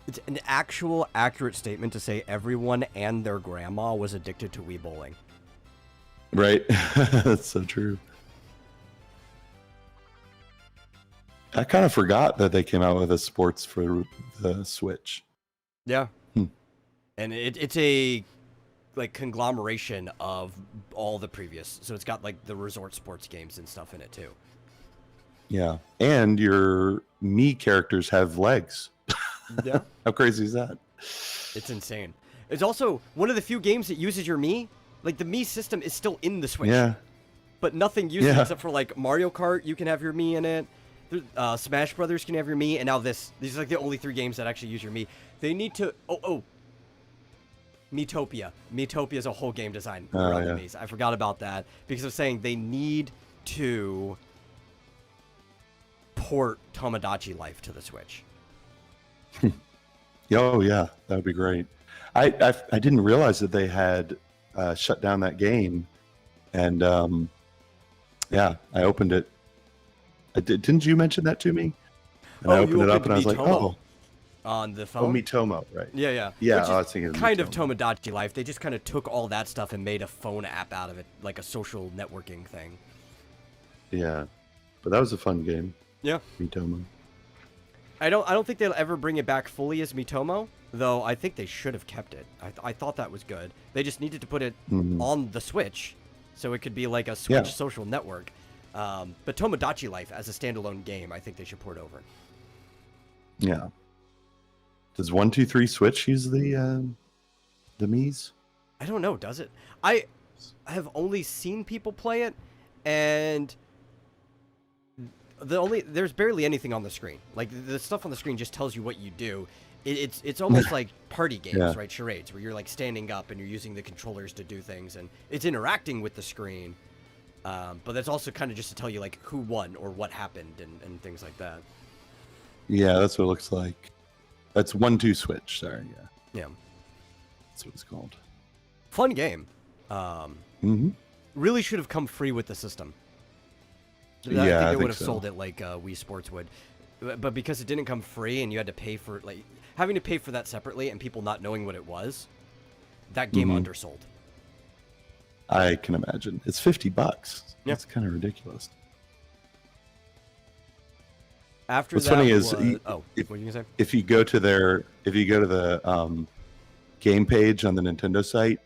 It's an actual accurate statement to say everyone and their grandma was addicted to Wii bowling. Right. That's so true. I kind of forgot that they came out with a sports for the Switch. Yeah. And it's a like conglomeration of all the previous. So it's got like the resort sports games and stuff in it too. Yeah. And your Mii characters have legs. Yeah. How crazy is that? It's insane. It's also one of the few games that uses your Mii. Like the Mii system is still in the Switch. Yeah. But nothing uses it except for like Mario Kart, you can have your Mii in it. Smash Brothers can have your Mii, and now these are like the only 3 games that actually use your Mii. They need to Miitopia. Miitopia is a whole game design around the Miis. I forgot about that because I was saying they need to port Tomodachi Life to the Switch. Oh yeah, that would be great. I didn't realize that they had shut down that game, and I opened it. Didn't you mention that to me? And I opened it up and I was like, oh. On the phone? Oh, Miitomo, right. Yeah. Yeah, I was thinking kind of Tomodachi Life. They just kind of took all that stuff and made a phone app out of it, like a social networking thing. Yeah. But that was a fun game. Yeah. Miitomo. I don't think they'll ever bring it back fully as Miitomo, though I think they should have kept it. I thought that was good. They just needed to put it on the Switch so it could be like a Switch social network. But Tomodachi Life as a standalone game, I think they should port over. Yeah. Does 1, 2, 3 Switch use the Miis? I don't know. Does it? I have only seen people play it, and there's barely anything on the screen. Like the stuff on the screen just tells you what you do. It's almost like party games, right? Charades, where you're like standing up and you're using the controllers to do things, and it's interacting with the screen. But that's also kind of just to tell you like who won or what happened and things like that. Yeah, that's what it looks like. That's 1-2 switch. Sorry, yeah. Yeah. That's what it's called. Fun game. Mm-hmm. Really should have come free with the system. I think they would have sold it like Wii Sports would. But because it didn't come free and you had to pay for like having to pay for that separately and people not knowing what it was, that game undersold. I can imagine. It's $50. Yeah. That's kind of ridiculous. After What's that funny is, what were you gonna say? If you go to the game page on the Nintendo site,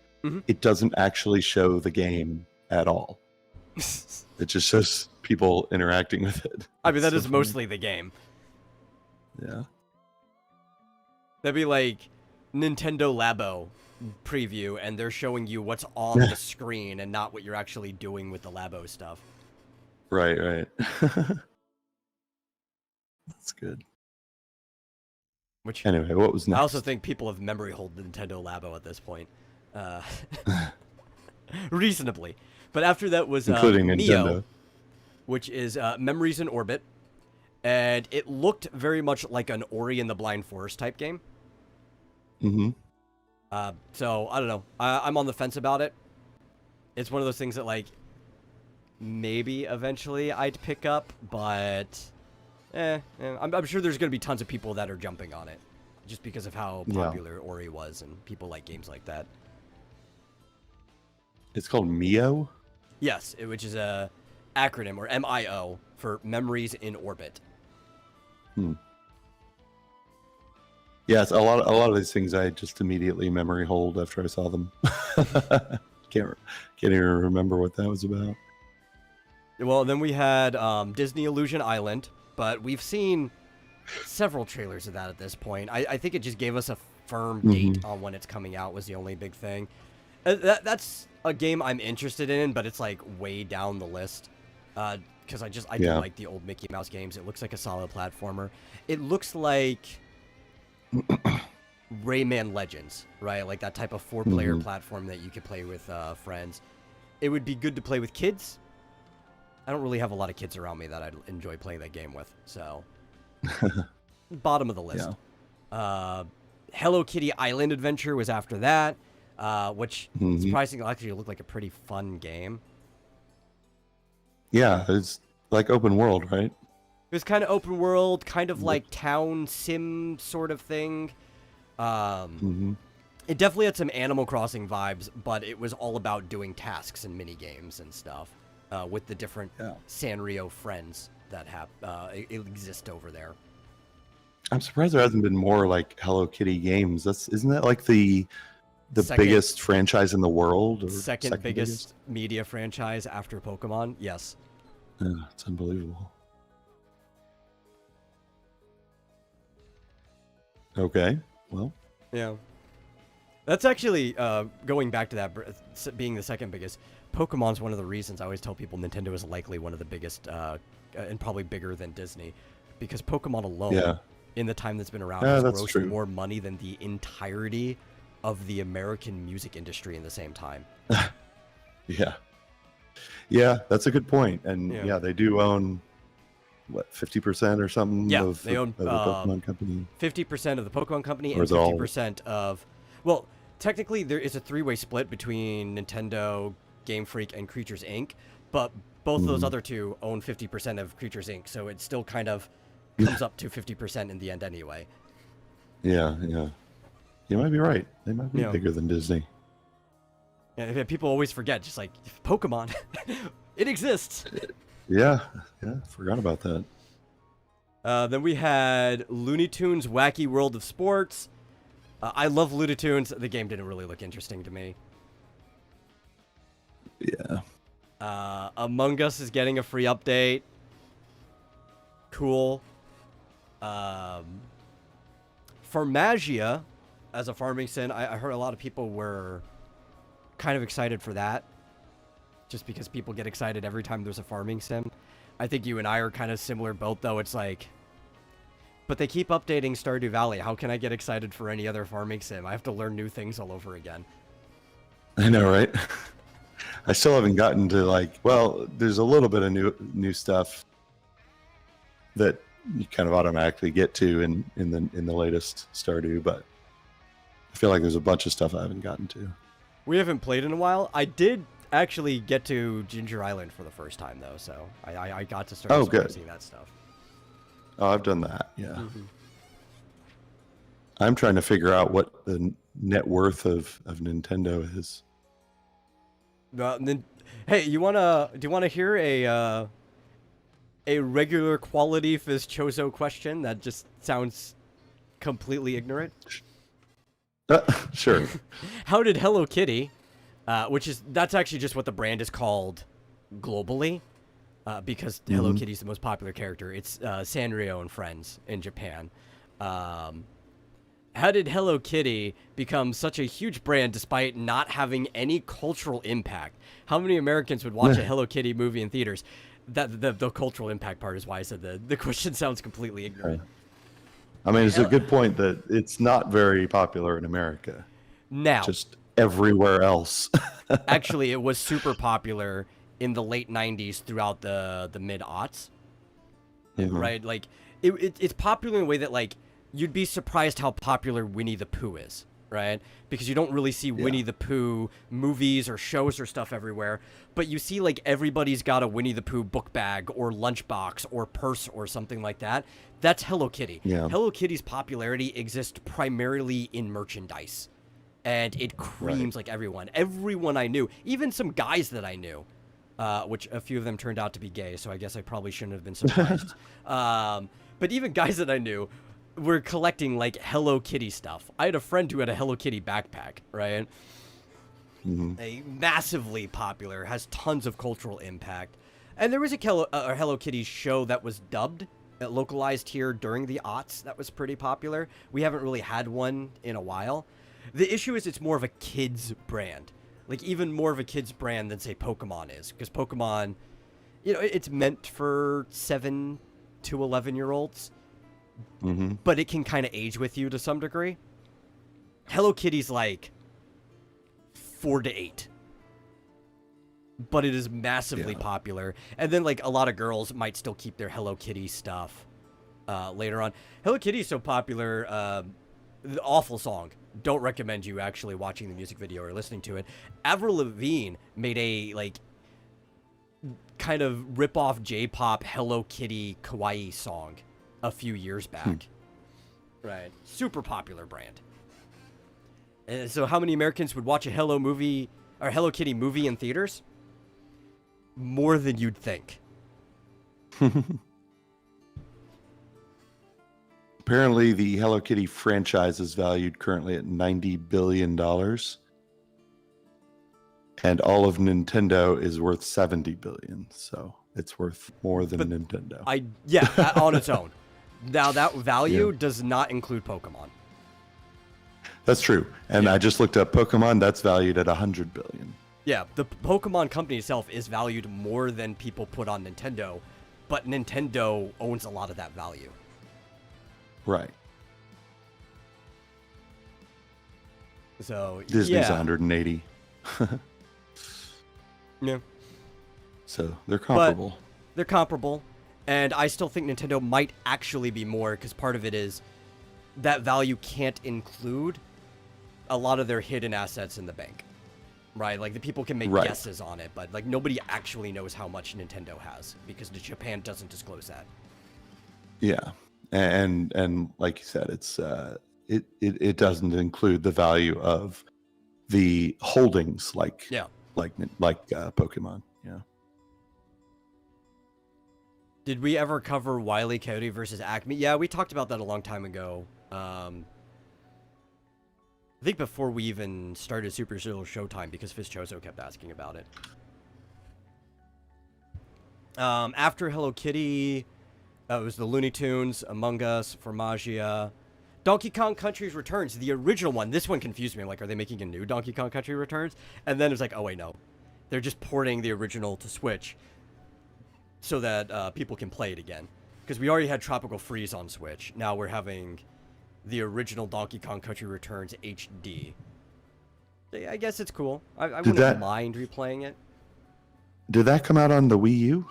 it doesn't actually show the game at all. It just shows people interacting with it. I mean, that is funny. mostly the game. Yeah. That'd be like Nintendo Labo preview, and they're showing you what's on the screen and not what you're actually doing with the Labo stuff. Right. That's good. Which Anyway, what was next? I also think people have memory hold Nintendo Labo at this point. Reasonably. But after that was including Mio, Nintendo, which is Memories in Orbit. And it looked very much like an Ori and the Blind Forest type game. Mm-hmm. So, I don't know. I'm on the fence about it. It's one of those things that, like, maybe eventually I'd pick up, but... I'm sure there's going to be tons of people that are jumping on it. Just because of how popular Ori was, and people like games like that. It's called Mio? Yes, which is a acronym, or MIO, for Memories in Orbit. Yes, a lot of these things I just immediately memory hold after I saw them. Can't even remember what that was about. Well, then we had Disney Illusion Island, but we've seen several trailers of that at this point. I think it just gave us a firm date on when it's coming out was the only big thing. That's a game I'm interested in, but it's like way down the list. Because I do like the old Mickey Mouse games. It looks like a solid platformer. It looks like Rayman Legends, right? Like that type of four-player platform that you could play with friends. It would be good to play with kids. I don't really have a lot of kids around me that I'd enjoy playing that game with, so... Bottom of the list. Yeah. Hello Kitty Island Adventure was after that, which surprisingly actually looked like a pretty fun game. Yeah, it's like open world, right? It was kind of open world, kind of like town sim sort of thing. It definitely had some Animal Crossing vibes, but it was all about doing tasks and mini games and stuff with the different Sanrio friends that exist over there. I'm surprised there hasn't been more like Hello Kitty games. Isn't that like the biggest franchise in the world? Or second biggest media franchise after Pokemon? Yes. Yeah, it's unbelievable. Okay, well. Yeah. That's actually, going back to that, being the second biggest, Pokemon's one of the reasons I always tell people Nintendo is likely one of the biggest, and probably bigger than Disney. Because Pokemon alone, in the time that's been around, has grossed more money than the entirety of the American music industry in the same time. Yeah, that's a good point. And they do own, what, 50% or something of they own of the Pokemon company? 50% of the Pokemon company and 50% of... Well, technically there is a three-way split between Nintendo, Game Freak, and Creatures Inc., but both those other two own 50% of Creatures Inc., so it still kind of comes up to 50% in the end anyway. Yeah. You might be right. They might be bigger than Disney. Yeah, people always forget, just like, Pokemon, it exists. Yeah, forgot about that. Then we had Looney Tunes Wacky World of Sports. I love Looney Tunes. The game didn't really look interesting to me. Yeah. Among Us is getting a free update. Cool. Farmagia, as a farming sim, I heard a lot of people were kind of excited for that. Just because people get excited every time there's a farming sim. I think you and I are kind of similar boat, though. It's like, but they keep updating Stardew Valley. How can I get excited for any other farming sim? I have to learn new things all over again. I know, right? I still haven't gotten to like. Well, there's a little bit of new stuff that you kind of automatically get to in the latest Stardew, but I feel like there's a bunch of stuff I haven't gotten to. We haven't played in a while. I did actually get to Ginger Island for the first time, though, so I got to start experiencing that stuff. Oh, I've done that, yeah. Mm-hmm. I'm trying to figure out what the net worth of Nintendo is. Hey, do you wanna hear a regular quality Fizchozo question that just sounds completely ignorant? Sure. How did Hello Kitty, that's actually just what the brand is called globally, because Hello Kitty is the most popular character. It's Sanrio and Friends in Japan. How did Hello Kitty become such a huge brand despite not having any cultural impact? How many Americans would watch a Hello Kitty movie in theaters? The cultural impact part is why I said the question sounds completely ignorant. I mean, it's a good point that it's not very popular in America. Now, just everywhere else. Actually, it was super popular in the late 90s throughout the mid-aughts. Mm-hmm. Right? Like, it's popular in a way that, like, you'd be surprised how popular Winnie the Pooh is, right? Because you don't really see Winnie the Pooh movies or shows or stuff everywhere, but you see, like, everybody's got a Winnie the Pooh book bag or lunchbox or purse or something like that. That's Hello Kitty. Yeah. Hello Kitty's popularity exists primarily in merchandise, and it creams like everyone. Everyone I knew, even some guys that I knew, which a few of them turned out to be gay, so I guess I probably shouldn't have been surprised. But even guys that I knew were collecting, like, Hello Kitty stuff. I had a friend who had a Hello Kitty backpack, right? Mm-hmm. A massively popular, has tons of cultural impact. And there was a Hello Kitty show that was dubbed, localized here during the aughts. That was pretty popular. We haven't really had one in a while. The issue is it's more of a kid's brand. Like, even more of a kid's brand than, say, Pokemon is. Because Pokemon, you know, it's meant for 7 to 11-year-olds. Mm-hmm. But it can kind of age with you to some degree. Hello Kitty's like 4 to 8. But it is massively popular. And then, like, a lot of girls might still keep their Hello Kitty stuff later on. Hello Kitty is so popular. The awful song. Don't recommend you actually watching the music video or listening to it. Avril Lavigne made a, like, kind of rip-off J-pop Hello Kitty kawaii song a few years back. Right. Super popular brand. And so how many Americans would watch a Hello Kitty movie in theaters? More than you'd think. Apparently, the Hello Kitty franchise is valued currently at $90 billion. And all of Nintendo is worth $70 billion. So it's worth more than Nintendo. On its own. Now, that value does not include Pokemon. That's true. And I just looked up Pokemon. That's valued at $100 billion. Yeah, the Pokemon company itself is valued more than people put on Nintendo, but Nintendo owns a lot of that value. Right. So Disney's 180. Yeah. So they're comparable. But they're comparable, and I still think Nintendo might actually be more, because part of it is that value can't include a lot of their hidden assets in the bank. Right, like the people can make guesses on it, but like nobody actually knows how much Nintendo has because Japan doesn't disclose that. Yeah, and like you said, it's it doesn't include the value of the holdings like Pokemon. Yeah. Did we ever cover Wile E. Coyote versus Acme? Yeah, we talked about that a long time ago. I think before we even started Super Serial Showtime, because Fizchozo kept asking about it. After Hello Kitty, it was the Looney Tunes, Among Us, Formagia, Donkey Kong Country Returns, the original one. This one confused me. I'm like, are they making a new Donkey Kong Country Returns? And then it was like, oh wait, no. They're just porting the original to Switch. so that people can play it again. Because we already had Tropical Freeze on Switch. Now we're having the original Donkey Kong Country Returns HD. I guess it's cool. I wouldn't mind replaying it. Did that come out on the Wii U?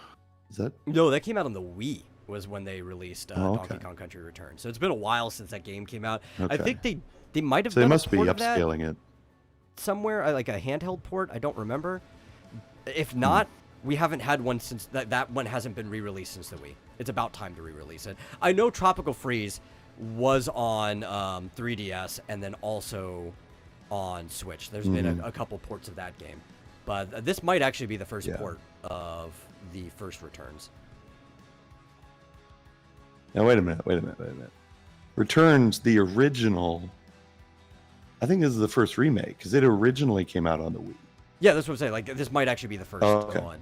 Is that? No, that came out on the Wii. Was when they released Donkey Kong Country Returns. So it's been a while since that game came out. Okay. I think they might have. So they must be upscaling it somewhere, like a handheld port. I don't remember. If not, we haven't had one since that one hasn't been re-released since the Wii. It's about time to re-release it. I know Tropical Freeze was on 3DS and then also on Switch. There's been a couple ports of that game, but this might actually be the first port of the first Returns. Now, wait a minute. Returns, the original, I think this is the first remake, because it originally came out on the Wii. Yeah, that's what I'm saying. Like, this might actually be the first one.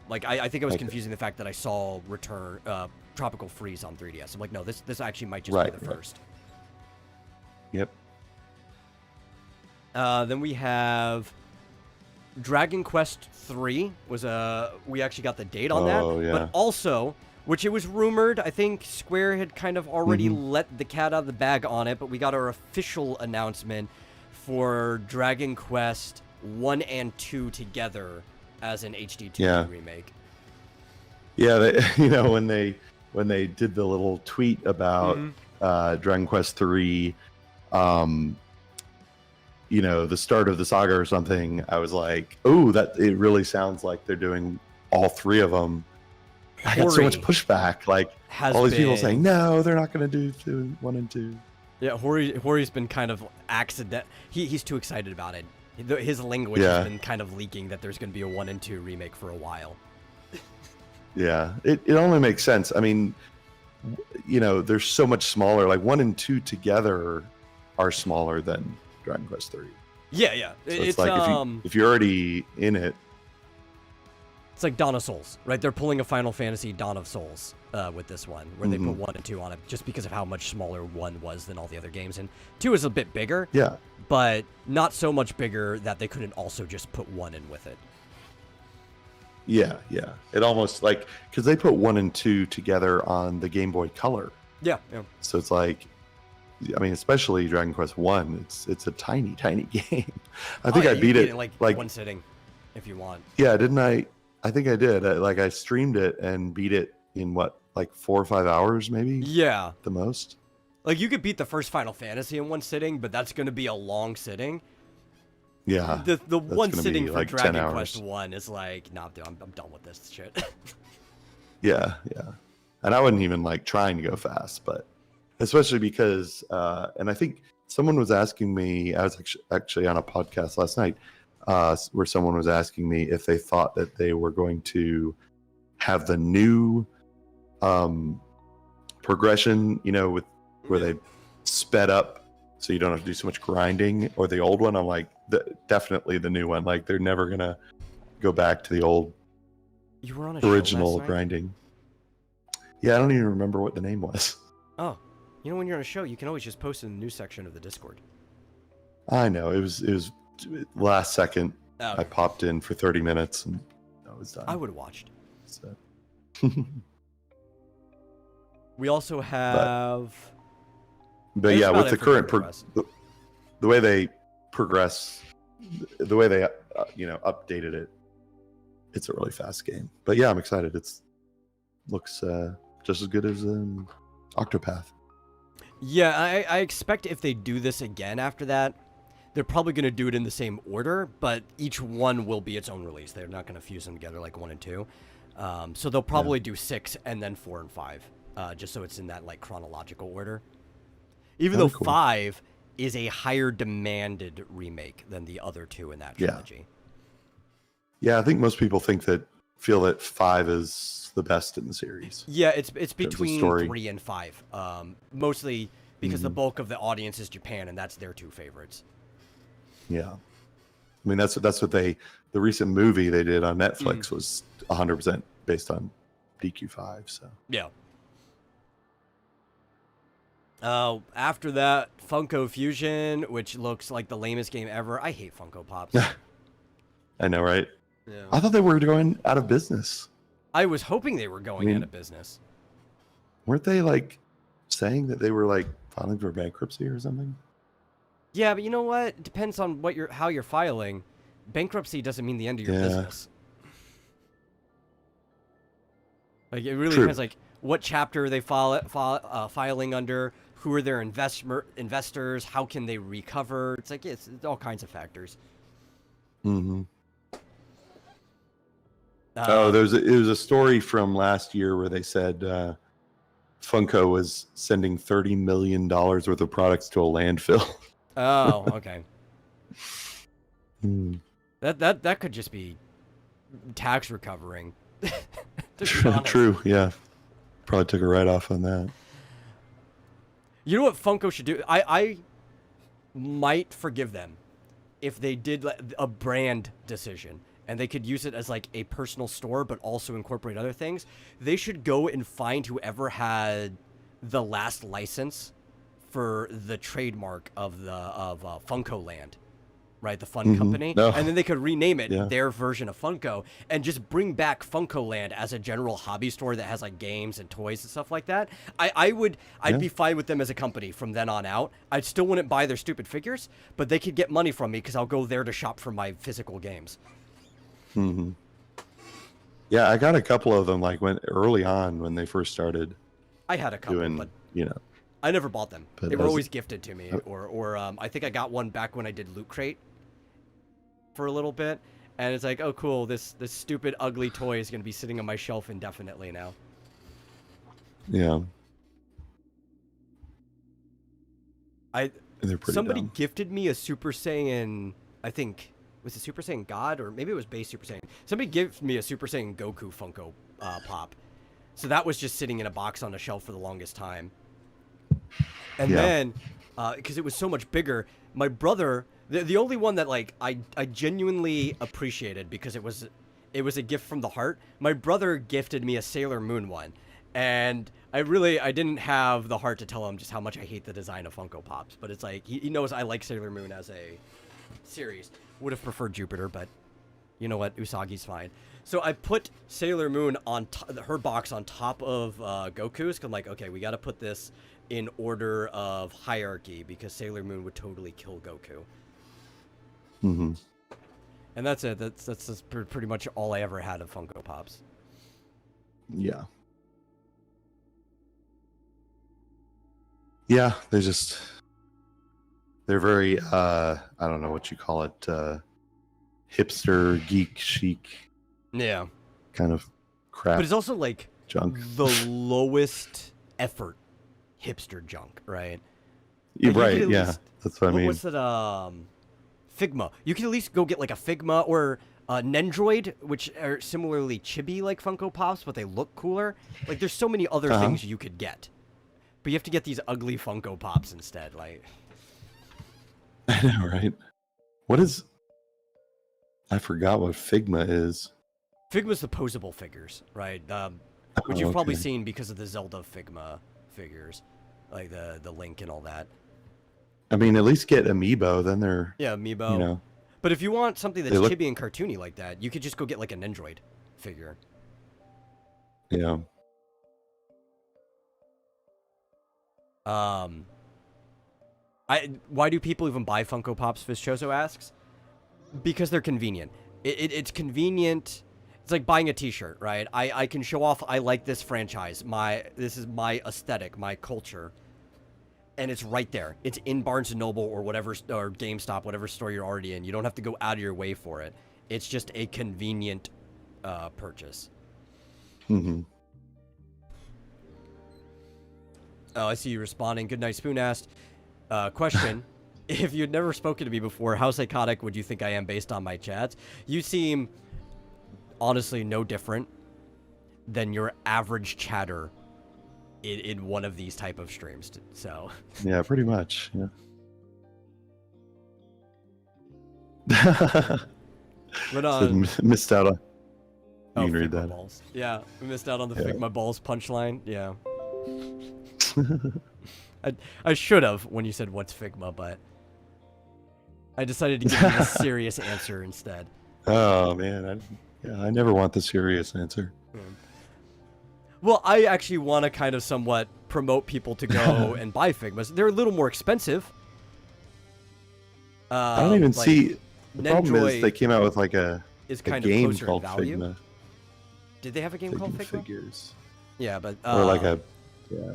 Like, I think I was confusing the fact that I saw Tropical Freeze on 3DS. I'm like, no, this actually might just be the first. Yep. Then we have Dragon Quest 3 we actually got the date on that. Yeah. But also, which it was rumored, I think Square had kind of already let the cat out of the bag on it, but we got our official announcement for Dragon Quest 1 and 2 together as an HD 2D remake. Yeah, when they did the little tweet about Dragon Quest 3, the start of the saga or something, I was like, oh, that it really sounds like they're doing all three of them. I got so much pushback, like all these people saying, no, they're not going to do 1 and 2. Yeah, Hori's been kind of he's too excited about it. His language has been kind of leaking that there's going to be a 1 and 2 remake for a while. Yeah, it only makes sense. I mean, they're so much smaller. Like 1 and 2 together are smaller than Dragon Quest 3. Yeah. So it's like if you're already in it. It's like Dawn of Souls, right? They're pulling a Final Fantasy Dawn of Souls with this one, where they put 1 and 2 on it, just because of how much smaller 1 was than all the other games. And 2 is a bit bigger, but not so much bigger that they couldn't also just put 1 in with it. Yeah. It almost because they put 1 and 2 together on the Game Boy Color. Yeah. So it's like, I mean, especially Dragon Quest 1, it's a tiny, tiny game. I think I beat it in like one sitting, if you want. Yeah, didn't I? I think I did. I streamed it and beat it in 4 or 5 hours, maybe? Yeah. The most. Like, you could beat the first Final Fantasy in one sitting, but that's going to be a long sitting. Yeah. The one sitting for Dragon Quest 1 is like, nah, dude, I'm done with this shit. Yeah. And I wasn't even trying to go fast, but especially because, and I think someone was asking me, I was actually on a podcast last night, where someone was asking me if they thought that they were going to have the new progression, with where they sped up so you don't have to do so much grinding, or the old one. I'm like, definitely the new one. Like, they're never going to go back to the old original grinding. Yeah, I don't even remember what the name was. Oh, when you're on a show, you can always just post in the news section of the Discord. I know. It was last second. Oh. I popped in for 30 minutes and I was done. I would have watched. So. We also have... But yeah, with the current... the way they progress, the way they, updated it, it's a really fast game. But yeah, I'm excited. Looks just as good as Octopath. Yeah, I expect if they do this again after that, they're probably going to do it in the same order, but each one will be its own release. They're not going to fuse them together like 1 and 2. So they'll probably do 6 and then 4 and 5, just so it's in that chronological order. Even though 5 is a higher demanded remake than the other 2 in that trilogy. Yeah, I think most people feel that 5 is the best in the series. Yeah, it's between 3 and 5. Mostly because the bulk of the audience is Japan, and that's their 2 favorites. Yeah. I mean, that's what the recent movie they did on Netflix was 100% based on DQ5, so. Yeah. After that, Funko Fusion, which looks like the lamest game ever. I hate Funko Pops. I know, right? Yeah. I thought they were going out of business. I was hoping they were going out of business. Weren't they like saying that they were like filing for bankruptcy or something? Yeah, but you know what? It depends on how you're filing. Bankruptcy doesn't mean the end of your business. Like it really depends, like what chapter are they filing under, who are their investors, how can they recover? It's like it's all kinds of factors. Mm-hmm. It was a story from last year where they said Funko was sending $30 million worth of products to a landfill. Oh, okay. Hmm. That could just be tax recovering. True, yeah. Probably took a write-off on that. You know what Funko should do? I might forgive them if they did a brand decision and they could use it as like a personal store but also incorporate other things. They should go and find whoever had the last license for the trademark of Funko Land, right? The fun company. No. And then they could rename it their version of Funko and just bring back Funko Land as a general hobby store that has like games and toys and stuff like that. I'd be fine with them as a company from then on out. I still wouldn't buy their stupid figures, but they could get money from me because I'll go there to shop for my physical games. Mm-hmm. Yeah, I got a couple of them like early on when they first started. I had a couple, but I never bought them. They were always gifted to me, or I think I got one back when I did Loot Crate for a little bit, and it's like, oh cool, this stupid ugly toy is gonna be sitting on my shelf indefinitely now. Yeah. Somebody dumb. gifted me a Super Saiyan, I think, was it Super Saiyan God, or maybe it was base Super Saiyan. Somebody gifted me a Super Saiyan Goku Funko Pop. So that was just sitting in a box on a shelf for the longest time. And then, because it was so much bigger, my brother, the only one that like I genuinely appreciated because it was a gift from the heart. My brother gifted me a Sailor Moon one, and I didn't have the heart to tell him just how much I hate the design of Funko Pops. But it's like he knows I like Sailor Moon as a series. Would have preferred Jupiter, but you know what? Usagi's fine. So I put Sailor Moon on her box on top of Goku's. 'Cause I'm like, okay, we got to put this in order of hierarchy because Sailor Moon would totally kill Goku. Mm-hmm. And that's it. That's pretty much all I ever had of Funko Pops. Yeah. Yeah, they're very I don't know what you call it, hipster, geek, chic. Yeah. Kind of crap. But it's also like junk. The lowest effort hipster junk, right? You're right, yeah. That's what I mean. What's that? Figma. You can at least go get like a Figma or Nendroid, which are similarly chibi like Funko Pops, but they look cooler. Like there's so many other things you could get. But you have to get these ugly Funko Pops instead, like. I know, right? I forgot what Figma is. Figma's the posable figures, right? Which you've probably seen because of the Zelda Figma figures, like the Link and all that. I mean, at least get Amiibo, then they're... Yeah, Amiibo. You know, but if you want something that's chibi and cartoony like that, you could just go get like an Nendroid figure. Yeah. Why do people even buy Funko Pops, Vischoso asks? Because they're convenient. It's convenient. It's like buying a t-shirt, right? I can show off I like this franchise. This is my aesthetic, my culture. And it's right there. It's in Barnes & Noble or whatever, or GameStop, whatever store you're already in. You don't have to go out of your way for it. It's just a convenient purchase. Mm-hmm. Oh, I see you responding. Good Night Spoon asked, question, if you'd never spoken to me before, how psychotic would you think I am based on my chats? You seem, honestly, no different than your average chatter in one of these type of streams. So yeah, pretty much. Yeah. But missed out on. You can read that. Balls. Yeah, we missed out on the Figma balls punchline. Yeah. I should have when you said what's Figma, but I decided to give you a serious answer instead. Oh man, I never want the serious answer. Well, I actually want to kind of somewhat promote people to go and buy Figmas. They're a little more expensive. I don't even see. The problem is Nendroid they came out with like a kind of game closer in called value. Figma. Did they have a game called Figma? Figures. Yeah, but Or like a. Yeah.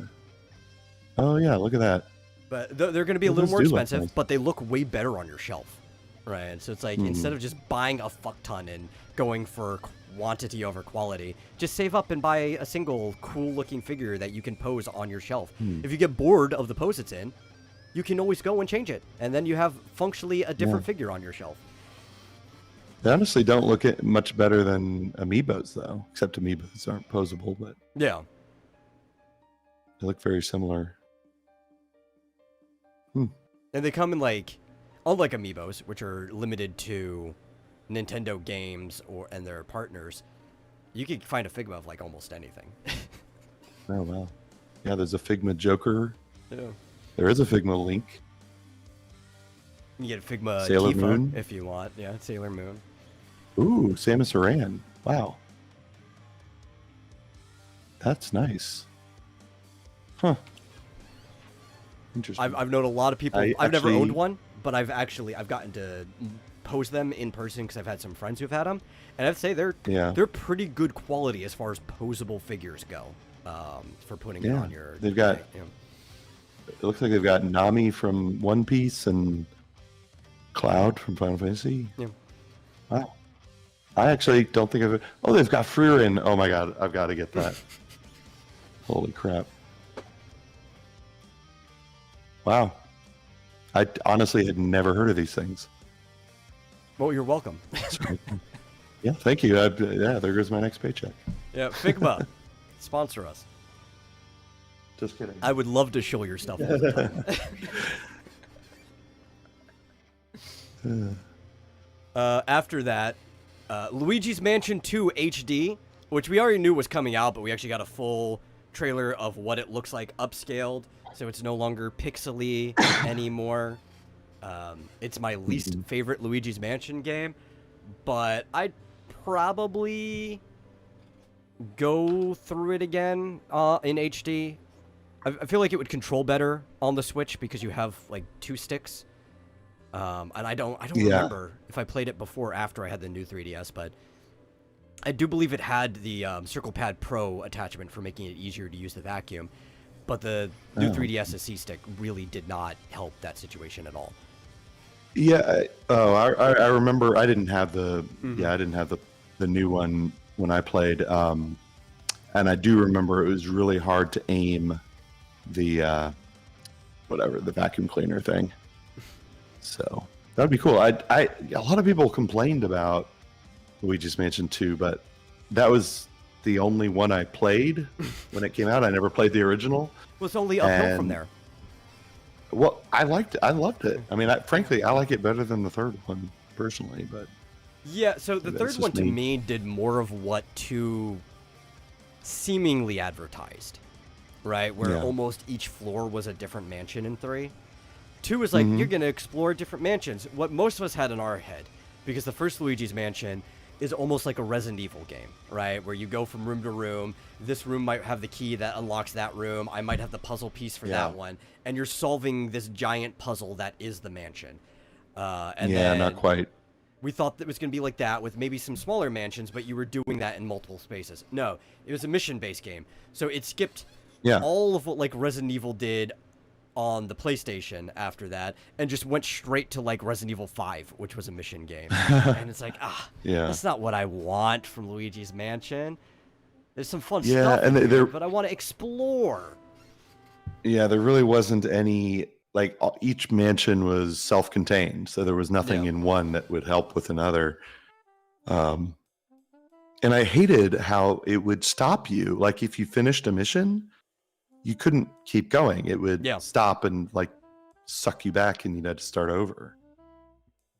Oh yeah, look at that. But they're going to be a Those little more do look expensive, nice. but they look way better on your shelf, right? So it's like instead of just buying a fuck ton and going for quantity over quality, just save up and buy a single cool-looking figure that you can pose on your shelf. If you get bored of the pose it's in, you can always go and change it, and then you have functionally a different figure on your shelf. They honestly don't look much better than amiibos though, except amiibos aren't posable, but Yeah. they look very similar. And they come in like, unlike amiibos, which are limited to Nintendo games and their partners, you can find a Figma of like almost anything. Oh wow. Yeah, there's a Figma Joker. Yeah. There is a Figma Link. You get a Figma Sailor Tifa Moon. if you want. Yeah, Sailor Moon. Ooh, Samus Aran. Wow. That's nice. Huh. Interesting. I've known a lot of people. I I've never actually- owned one, but I've gotten to pose them in person because I've had some friends who've had them, and I'd say they're pretty good quality as far as posable figures go. For putting it on your. They've got. thing, It looks like they've got Nami from One Piece and Cloud from Final Fantasy. Yeah. Wow. I actually don't think I've. Oh, they've got Frieren. Oh my god, I've got to get that. Holy crap. Wow. I honestly had never heard of these things. Well, you're welcome. Yeah, thank you. Yeah, there goes my next paycheck. Yeah, Figma, sponsor us. Just kidding. I would love to show your stuff all the time. After that, Luigi's Mansion 2 HD, which we already knew was coming out, but we actually got a full trailer of what it looks like upscaled, so it's no longer pixely anymore. It's my least favorite Luigi's Mansion game, but I'd probably go through it again in HD. I feel like it would control better on the Switch because you have like 2 sticks. And I don't remember if I played it before or after I had the new 3DS, but I do believe it had the Circle Pad Pro attachment for making it easier to use the vacuum. But the new 3DS SC stick really did not help that situation at all. Yeah. I remember. I didn't have the. Yeah, I didn't have the new one when I played. And I do remember it was really hard to aim the the vacuum cleaner thing. So that'd be cool. A lot of people complained about Luigi's Mansion 2, but that was the only one I played when it came out. I never played the original. Well, it's only uphill from there. Well, I liked it. I loved it. I mean, frankly, I like it better than the third one personally. But yeah, so the that's third one just to me. me did more of what 2 seemingly advertised, right? Where almost each floor was a different mansion in 3. 2 was like, you're going to explore different mansions. What most of us had in our head, because the first Luigi's Mansion is almost like a Resident Evil game, right? Where you go from room to room. This room might have the key that unlocks that room. I might have the puzzle piece for that one. And you're solving this giant puzzle that is the mansion. And not quite. We thought that it was going to be like that with maybe some smaller mansions, but you were doing that in multiple spaces. No, it was a mission-based game. So it skipped all of what like Resident Evil did on the PlayStation after that, and just went straight to like Resident Evil 5, which was a mission game. And it's like, that's not what I want from Luigi's Mansion. There's some fun stuff and in here, but I want to explore. Yeah, there really wasn't any, like, each mansion was self-contained, so there was nothing in one that would help with another. And I hated how it would stop you. Like, if you finished a mission, you couldn't keep going. It would stop and, like, suck you back, and you'd have to start over.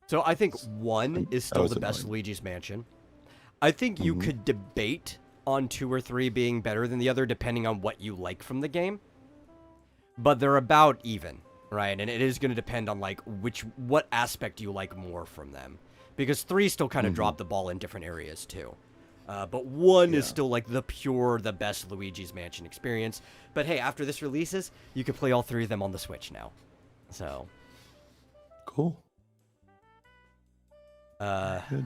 So I think 1 is still the best Luigi's Mansion. I think you could debate on 2 or 3 being better than the other, depending on what you like from the game. But they're about even, right? And it is going to depend on like what aspect you like more from them, because 3 still kind of dropped the ball in different areas too. But 1 is still like the best Luigi's Mansion experience. But hey, after this releases, you can play all 3 of them on the Switch now. So cool. Good.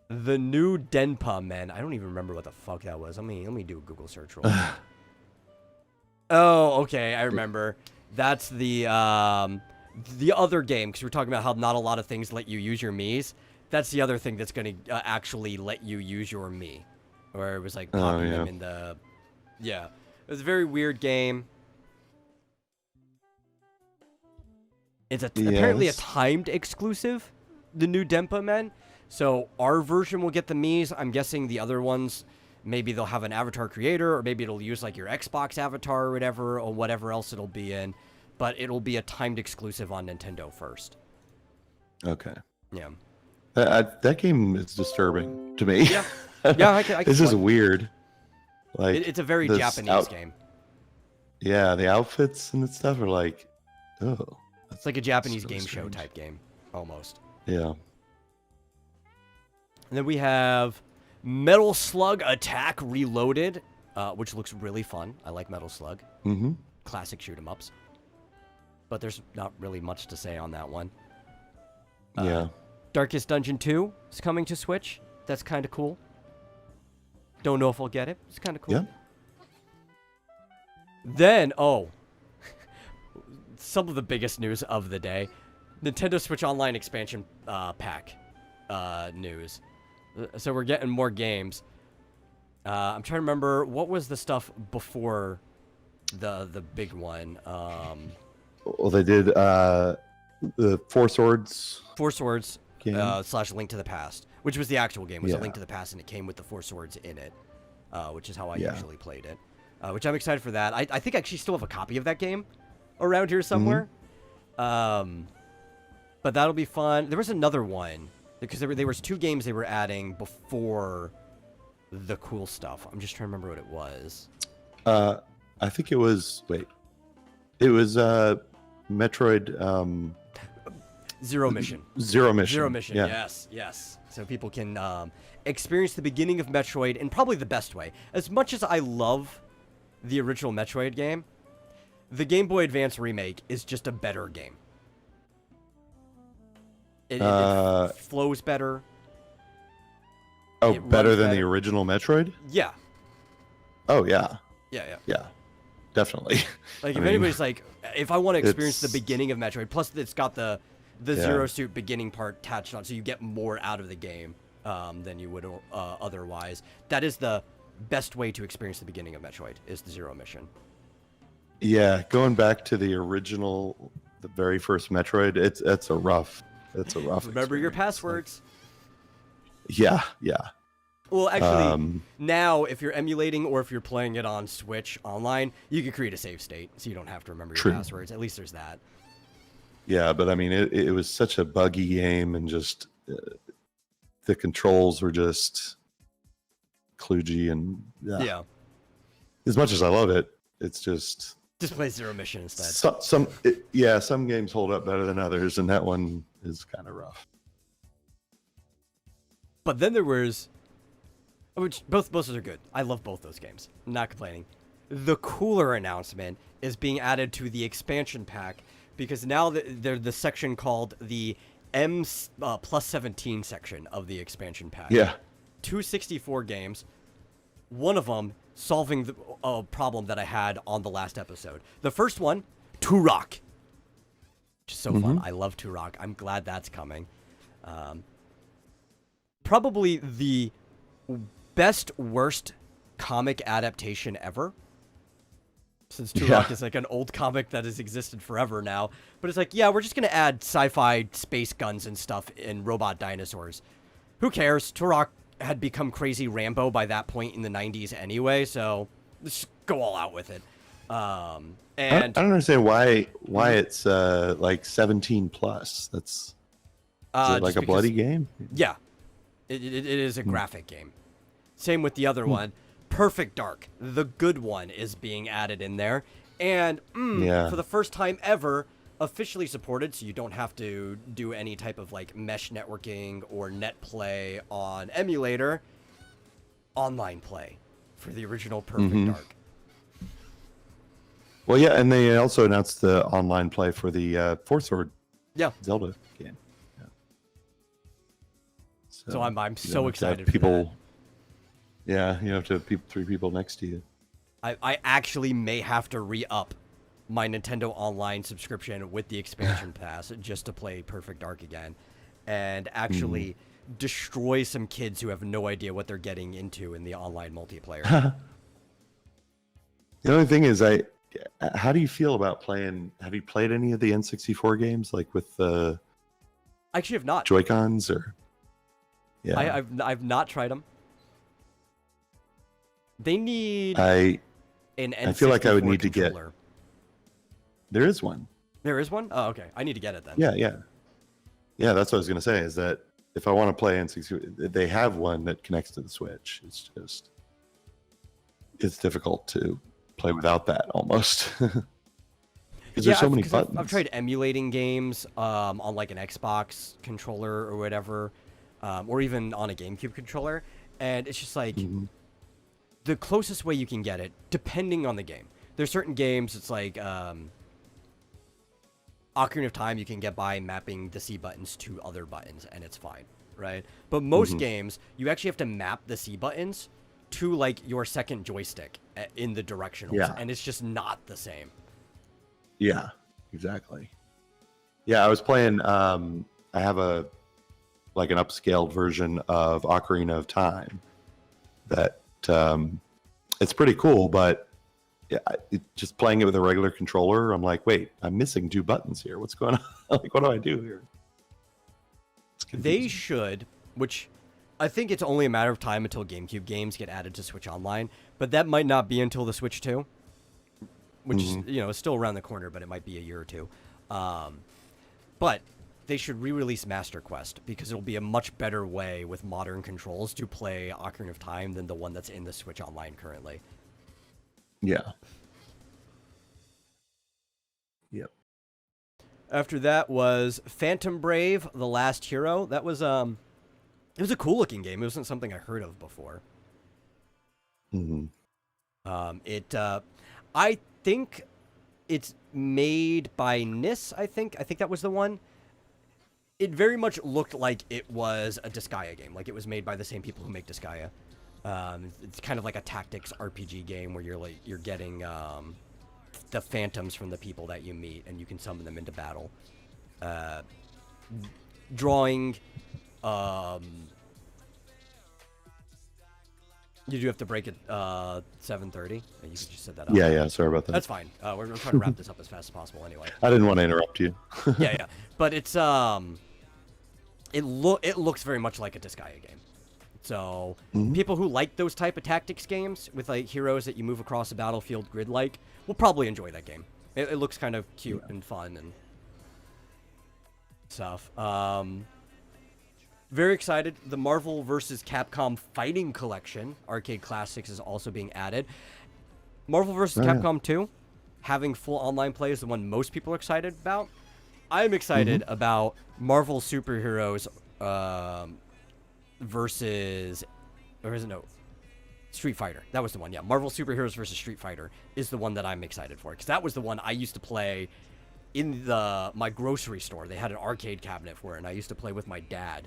The new Denpa Men. I don't even remember what the fuck that was. Let me do a Google search real quick. Oh, okay, I remember. That's the other game, because we're talking about how not a lot of things let you use your Miis. That's the other thing that's going to actually let you use your Mii. Or it was like popping them in the... Yeah. It was a very weird game. It's apparently a timed exclusive, the new Denpa Men. So our version will get the Miis. I'm guessing the other ones, maybe they'll have an avatar creator, or maybe it'll use like your Xbox avatar or whatever else it'll be in. But it'll be a timed exclusive on Nintendo first. Okay. Yeah. That game is disturbing to me. Yeah. Yeah, I can This is weird. Like it's a very Japanese game. Yeah, the outfits and stuff are like, oh. It's like a Japanese game show type game, almost. Yeah. And then we have Metal Slug Attack Reloaded, which looks really fun. I like Metal Slug. Mm-hmm. Classic shoot 'em ups. But there's not really much to say on that one. Yeah. Darkest Dungeon 2 is coming to Switch. That's kind of cool. Don't know if I'll get it. It's kind of cool. Yeah. Then, some of the biggest news of the day. Nintendo Switch Online expansion pack news. So we're getting more games. I'm trying to remember, what was the stuff before the big one? Well, they did the Four Swords. Four Swords Game. / Link to the Past, which was the actual game. It was a Link to the Past, and it came with the Four Swords in it, which is how I usually played it. Which I'm excited for that. I think I actually still have a copy of that game around here somewhere. But that'll be fun. There was another one, because there was 2 games they were adding before the cool stuff. I'm just trying to remember what it was. I think it was, it was Metroid... Zero Mission. Zero Mission. Zero Mission, yeah. yes. So people can experience the beginning of Metroid in probably the best way. As much as I love the original Metroid game, the Game Boy Advance remake is just a better game. It flows better. Oh, It better runs than the better. original Metroid? Yeah. Oh, yeah. Yeah. Definitely. Like, I if mean, anybody's like, if I want to experience the it's- beginning of Metroid, plus it's got the Zero Suit beginning part attached on, so you get more out of the game than you would otherwise. That is the best way to experience the beginning of Metroid, is the Zero Mission. Yeah, going back to the original, the very first Metroid, it's a rough Remember your experience. passwords. Yeah. Well, actually, now, if you're emulating or if you're playing it on Switch online, you can create a save state, so you don't have to remember your passwords. At least there's that. Yeah, but I mean, it was such a buggy game, and just the controls were just kludgy, and Yeah. As much as I love it, it's just play Zero Mission instead. some games hold up better than others, and that one is kind of rough. But then there was, which both those are good. I love both those games. I'm not complaining. The cooler announcement is being added to the expansion pack, because now there's the section called the M plus 17 section of the expansion pack. Yeah. 264 games. One of them solving the problem that I had on the last episode. The first one, Turok. Which is so fun. I love Turok. I'm glad that's coming. Probably the best worst comic adaptation ever. Since Turok is like an old comic that has existed forever now. But it's like, yeah, we're just going to add sci-fi space guns and stuff and robot dinosaurs. Who cares? Turok had become crazy Rambo by that point in the 90s anyway, so let's just go all out with it. And I don't understand why it's like 17 plus. That's is it like a bloody game? Yeah, it is a graphic game. Same with the other one. Perfect Dark, the good one, is being added in there. And for the first time ever, officially supported, so you don't have to do any type of like mesh networking or net play on emulator. online play for the original Perfect Dark. Well, yeah, and they also announced the online play for the Fourth Sword Zelda game. Yeah. So I'm so excited people, for that. Yeah, you have to have 3 people next to you. I actually may have to re-up my Nintendo Online subscription with the expansion pass just to play Perfect Dark again and actually destroy some kids who have no idea what they're getting into in the online multiplayer. The only thing is, how do you feel about playing? Have you played any of the N64 games, like with the? I actually have not. Joy-Cons or? Yeah, I've not tried them. They need an N64 I feel like I would need controller. to get. There is one. There is one? Oh, okay. I need to get it then. Yeah. That's what I was gonna say. Is that if I want to play N64, they have one that connects to the Switch. It's difficult to play without that almost. Because there's so many buttons. I've tried emulating games on like an Xbox controller or whatever, or even on a GameCube controller, and it's just like the closest way you can get it, depending on the game. There's certain games, it's like Ocarina of Time, you can get by mapping the C buttons to other buttons, and it's fine, right? But most games, you actually have to map the C buttons to like your second joystick in the directionals, and it's just not the same. Yeah, exactly. Yeah, I was playing. I have an upscaled version of Ocarina of Time that it's pretty cool, but just playing it with a regular controller, I'm like, wait, I'm missing 2 buttons here. What's going on? Like, what do I do here? They should, which I think it's only a matter of time until GameCube games get added to Switch Online, but that might not be until the Switch 2, which is still around the corner, but it might be a year or 2. But they should re-release Master Quest because it'll be a much better way with modern controls to play Ocarina of Time than the one that's in the Switch Online currently. Yeah. Yep. After that was Phantom Brave: The Last Hero. That was it was a cool looking game. It wasn't something I heard of before. I think it's made by NIS. I think that was the one. It very much looked like it was a Disgaea game. Like it was made by the same people who make Disgaea. It's kind of like a tactics RPG game where you're getting the phantoms from the people that you meet, and you can summon them into battle. Drawing. You do have to break it 7:30. You just set that up. Yeah. Sorry about that. That's fine. We're trying to wrap this up as fast as possible anyway. I didn't want to interrupt you. yeah. But it's it looks very much like a Disgaea game. So people who like those type of tactics games with like heroes that you move across the battlefield grid-like will probably enjoy that game. It looks kind of cute and fun and stuff. Very excited. The Marvel vs. Capcom Fighting Collection Arcade Classics is also being added. Marvel vs. Capcom 2, having full online play is the one most people are excited about. I'm excited about Marvel Superheroes versus, or is it no? Street Fighter. That was the one, yeah. Marvel Superheroes versus Street Fighter is the one that I'm excited for, because that was the one I used to play in my grocery store. They had an arcade cabinet for it, and I used to play with my dad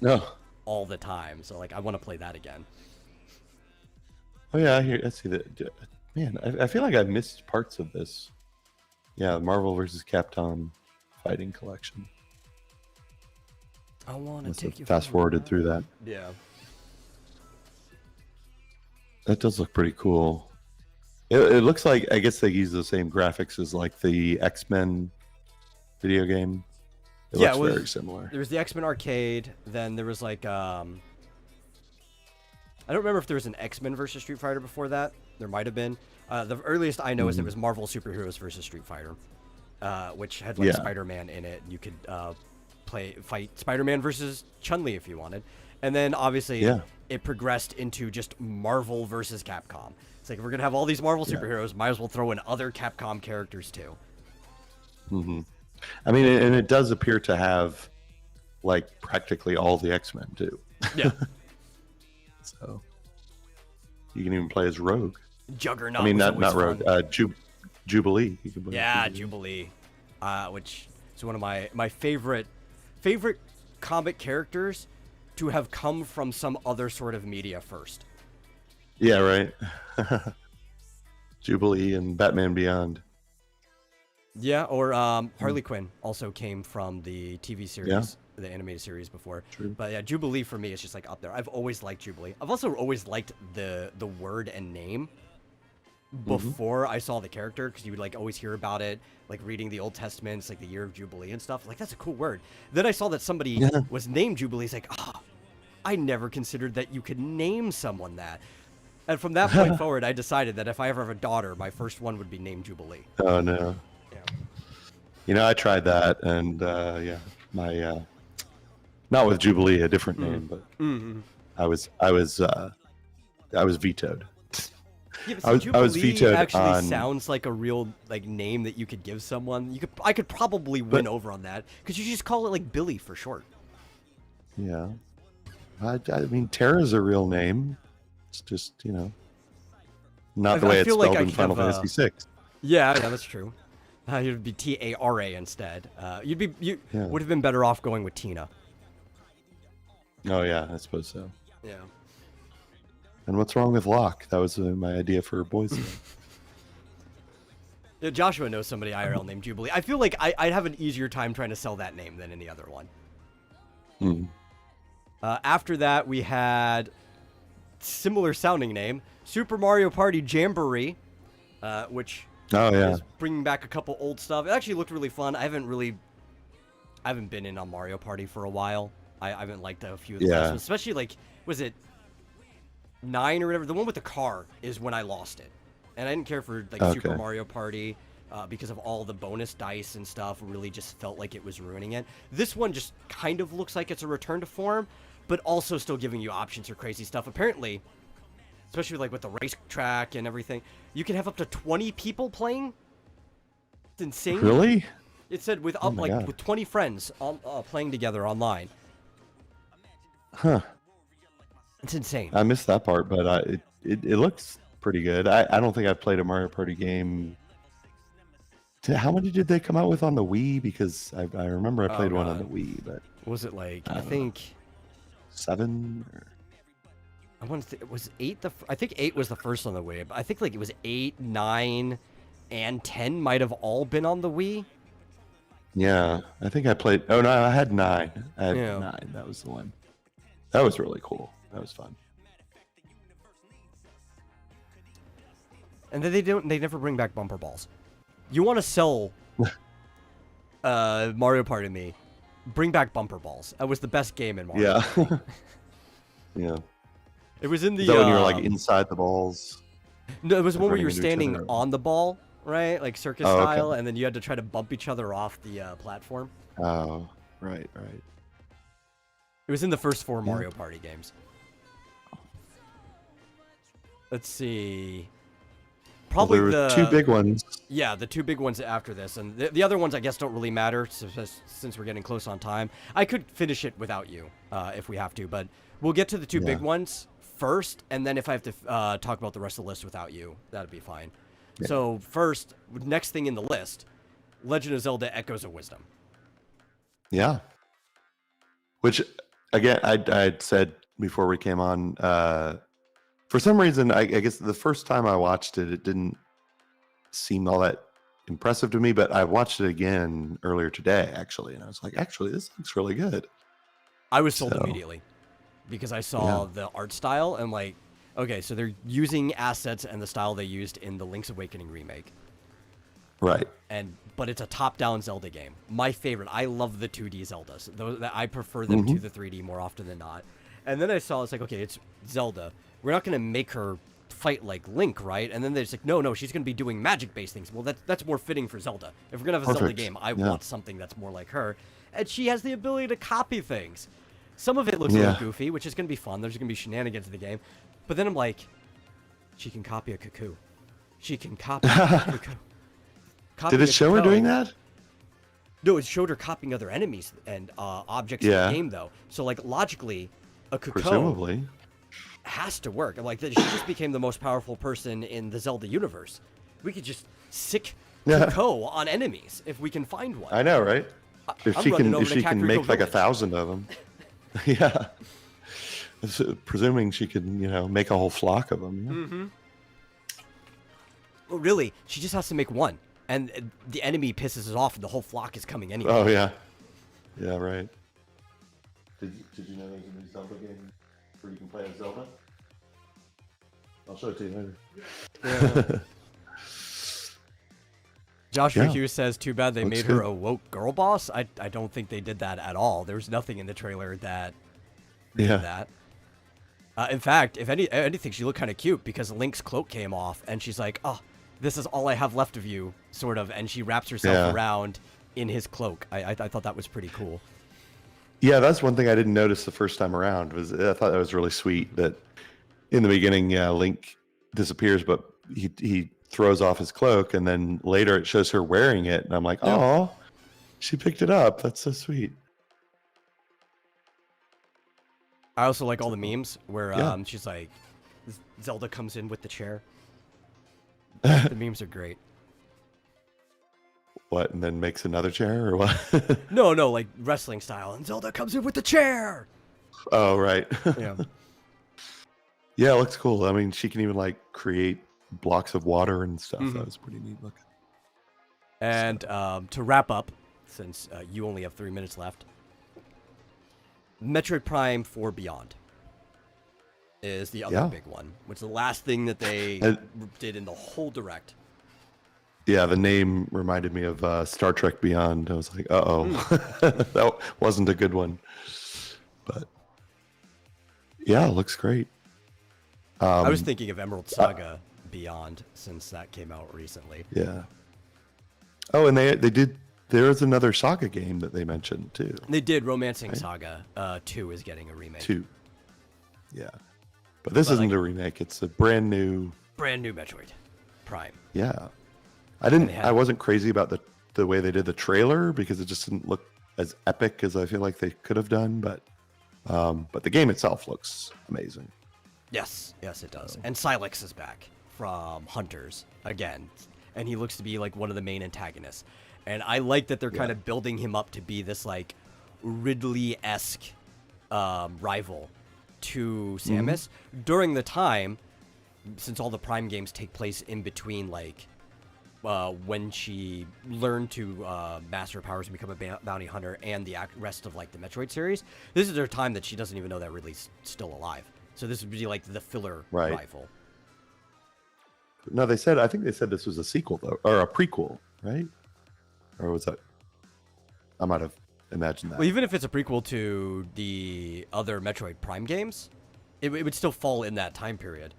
all the time. So, like, I want to play that again. Oh, yeah, I see that. Man, I feel like I've missed parts of this. Yeah, Marvel vs. Capcom Fighting Collection. I want to take you fast-forwarded through that. Yeah. That does look pretty cool. It looks like, I guess they use the same graphics as like the X-Men video game. It looks very similar. There was the X-Men arcade, then there was like I don't remember if there was an X-Men versus Street Fighter before that. There might have been. The earliest I know is there was Marvel Superheroes versus Street Fighter, which had like Spider-Man in it. You could fight Spider-Man versus Chun-Li if you wanted. And then obviously it progressed into just Marvel versus Capcom. It's like, if we're going to have all these Marvel superheroes, might as well throw in other Capcom characters too. I mean, and it does appear to have like practically all the X-Men too. Yeah. So You can even play as Rogue. Juggernaut. I mean, was not always Rogue. fun. Jubilee. You can play Yeah, as Jubilee, which is one of my favorite comic characters to have come from some other sort of media first. Yeah, right. Jubilee and Batman Beyond. Yeah, or Harley Quinn also came from the TV series, the animated series before. True. But yeah, Jubilee for me is just like up there. I've always liked Jubilee. I've also always liked the word and name before I saw the character, because you would like always hear about it, like reading the Old Testament, it's like the year of Jubilee and stuff. Like, that's a cool word. Then I saw that somebody was named Jubilee. It's like, I never considered that you could name someone that. And from that point forward, I decided that if I ever have a daughter, my first one would be named Jubilee. Oh no. Yeah. You know, I tried that, and yeah, my not with Jubilee, a different name, but I was vetoed. Yeah, but I was Jubilee vetoed actually on. sounds like a real like name that you could give someone. I could probably win over on that, because you just call it like Billy for short. Yeah, I mean, Terra's a real name. It's just, you know, not the way it's feel like spelled I in could Final have, Fantasy VI. Yeah, that's true. You'd be Tara instead. You would have been better off going with Tina. Oh yeah, I suppose so. Yeah. And what's wrong with Locke? That was my idea for a boys' name. Yeah, Joshua knows somebody IRL named Jubilee. I feel like I'd have an easier time trying to sell that name than any other one. After that, we had similar sounding name, Super Mario Party Jamboree, which is bringing back a couple old stuff. It actually looked really fun. I haven't been in on Mario Party for a while. I haven't liked a few of the last ones, especially like, was it 9 or whatever? The one with the car is when I lost it, and I didn't care for like Super Mario Party because of all the bonus dice and stuff. Really just felt like it was ruining it. This one just kind of looks like it's a return to form, but also still giving you options for crazy stuff. Apparently, especially like with the racetrack and everything, you can have up to 20 people playing. It's insane. Really? It said with God. with 20 friends playing together online. Huh. It's insane. I missed that part, but it looks pretty good. I don't think I've played a Mario Party game. How many did they come out with on the Wii? Because I remember I played one on the Wii, but What was it like? I don't think 7. Or... I want to. Was 8 I think 8 was the first on the Wii, but I think like it was 8, 9, and 10 might have all been on the Wii. Yeah, I think I played. Oh no, I had 9. I had Yeah. 9. That was the one. That was really cool. That was fun. And then they never bring back bumper balls. You want to sell Mario Party to me? Bring back bumper balls. That was the best game in Mario. Yeah. Yeah. It was in the. Is that when you were like inside the balls? No, it was one where running you were into each standing other? on the ball, right, like circus Oh, okay. style, and then you had to try to bump each other off the platform. Oh, right. It was in the first 4 Mario Party games. Let's see. Probably there were the 2 big ones. Yeah, the 2 big ones after this, and the other ones I guess don't really matter since we're getting close on time. I could finish it without you if we have to, but we'll get to the 2 big ones first, and then if I have to talk about the rest of the list without you, that'd be fine. Yeah. So first, next thing in the list, Legend of Zelda: Echoes of Wisdom. Yeah. Which, again, I'd said before we came on, for some reason, I guess the first time I watched it, it didn't seem all that impressive to me, but I watched it again earlier today, actually, and I was like, actually, this looks really good. I was sold immediately because I saw the art style and like, okay, so they're using assets and the style they used in the Link's Awakening remake. Right. But it's a top-down Zelda game. My favorite. I love the 2D Zeldas. I prefer them to the 3D more often than not. And then I saw, it's like, okay, it's Zelda. We're not going to make her fight like Link, right? And then they're just like, no, she's going to be doing magic-based things. Well, that's more fitting for Zelda. If we're going to have a Zelda game, I want something that's more like her. And she has the ability to copy things. Some of it looks a little goofy, which is going to be fun. There's going to be shenanigans in the game. But then I'm like, she can copy a cuckoo. She can copy a cuckoo. Did it show her doing that? No, it showed her copying other enemies and objects in the game, though. So, like, logically, a cuckoo... Presumably. has to work. Like, she just became the most powerful person in the Zelda universe. We could just sick Coco on enemies if we can find one. I know, right? If I'm she running can, over if to she can Kakariko make like Village. 1,000 of them, yeah. Presuming she can, make a whole flock of them. Yeah. Mm-hmm. Well, really, she just has to make one, and the enemy pisses it off, and the whole flock is coming anyway. Oh yeah, yeah, right. Did you know there's a new Zelda game where you can play as Zelda? I'll show it to you later. Yeah. Joshua Yeah. Hughes says, too bad they Looks made her good. a woke girl boss. I don't think they did that at all. There was nothing in the trailer that did Yeah. that. In fact, if anything, she looked kind of cute because Link's cloak came off, and she's like, oh, this is all I have left of you, sort of, and she wraps herself around in his cloak. I thought that was pretty cool. Yeah, that's one thing I didn't notice the first time around. I thought that was really sweet that in the beginning, Link disappears, but he throws off his cloak, and then later it shows her wearing it, and I'm like, oh, she picked it up. That's so sweet. I also like all the memes where Yeah. she's like, Zelda comes in with the chair. The memes are great. What, and then makes another chair or what? No, like wrestling style, and Zelda comes in with the chair. Oh, right. Yeah. Yeah, it looks cool. I mean, she can even like create blocks of water and stuff. Mhm. That was pretty neat looking. And to wrap up, since you only have 3 minutes left, Metroid Prime 4 Beyond is the other Yeah. big one, which is the last thing that they And- did in the whole direct. Yeah, the name reminded me of Star Trek Beyond. I was like, uh-oh. That wasn't a good one. But yeah, it looks great. I was thinking of Emerald Saga Beyond, since that came out recently. Yeah. Oh, and they did. There's another Saga game that they mentioned too. They did Romancing Saga 2 is getting a remake. 2. Yeah. But this isn't a remake. It's a brand new. Brand new Metroid Prime. Yeah. they had- I wasn't crazy about the way they did the trailer because it just didn't look as epic as I feel like they could have done. But the game itself looks amazing. Yes, it does. And Silex is back from Hunters again, and he looks to be like one of the main antagonists. And I like that they're kind of building him up to be this like Ridley-esque rival to Samus during the time, since all the Prime games take place in between like when she learned to master her powers and become a bounty hunter and the rest of like the Metroid series. This is her time that she doesn't even know that Ridley's still alive. So this would be like the filler rival. No, I think they said this was a sequel though, or a prequel, right? Or was that? I might have imagined that. Well, even if it's a prequel to the other Metroid Prime games, it would still fall in that time period.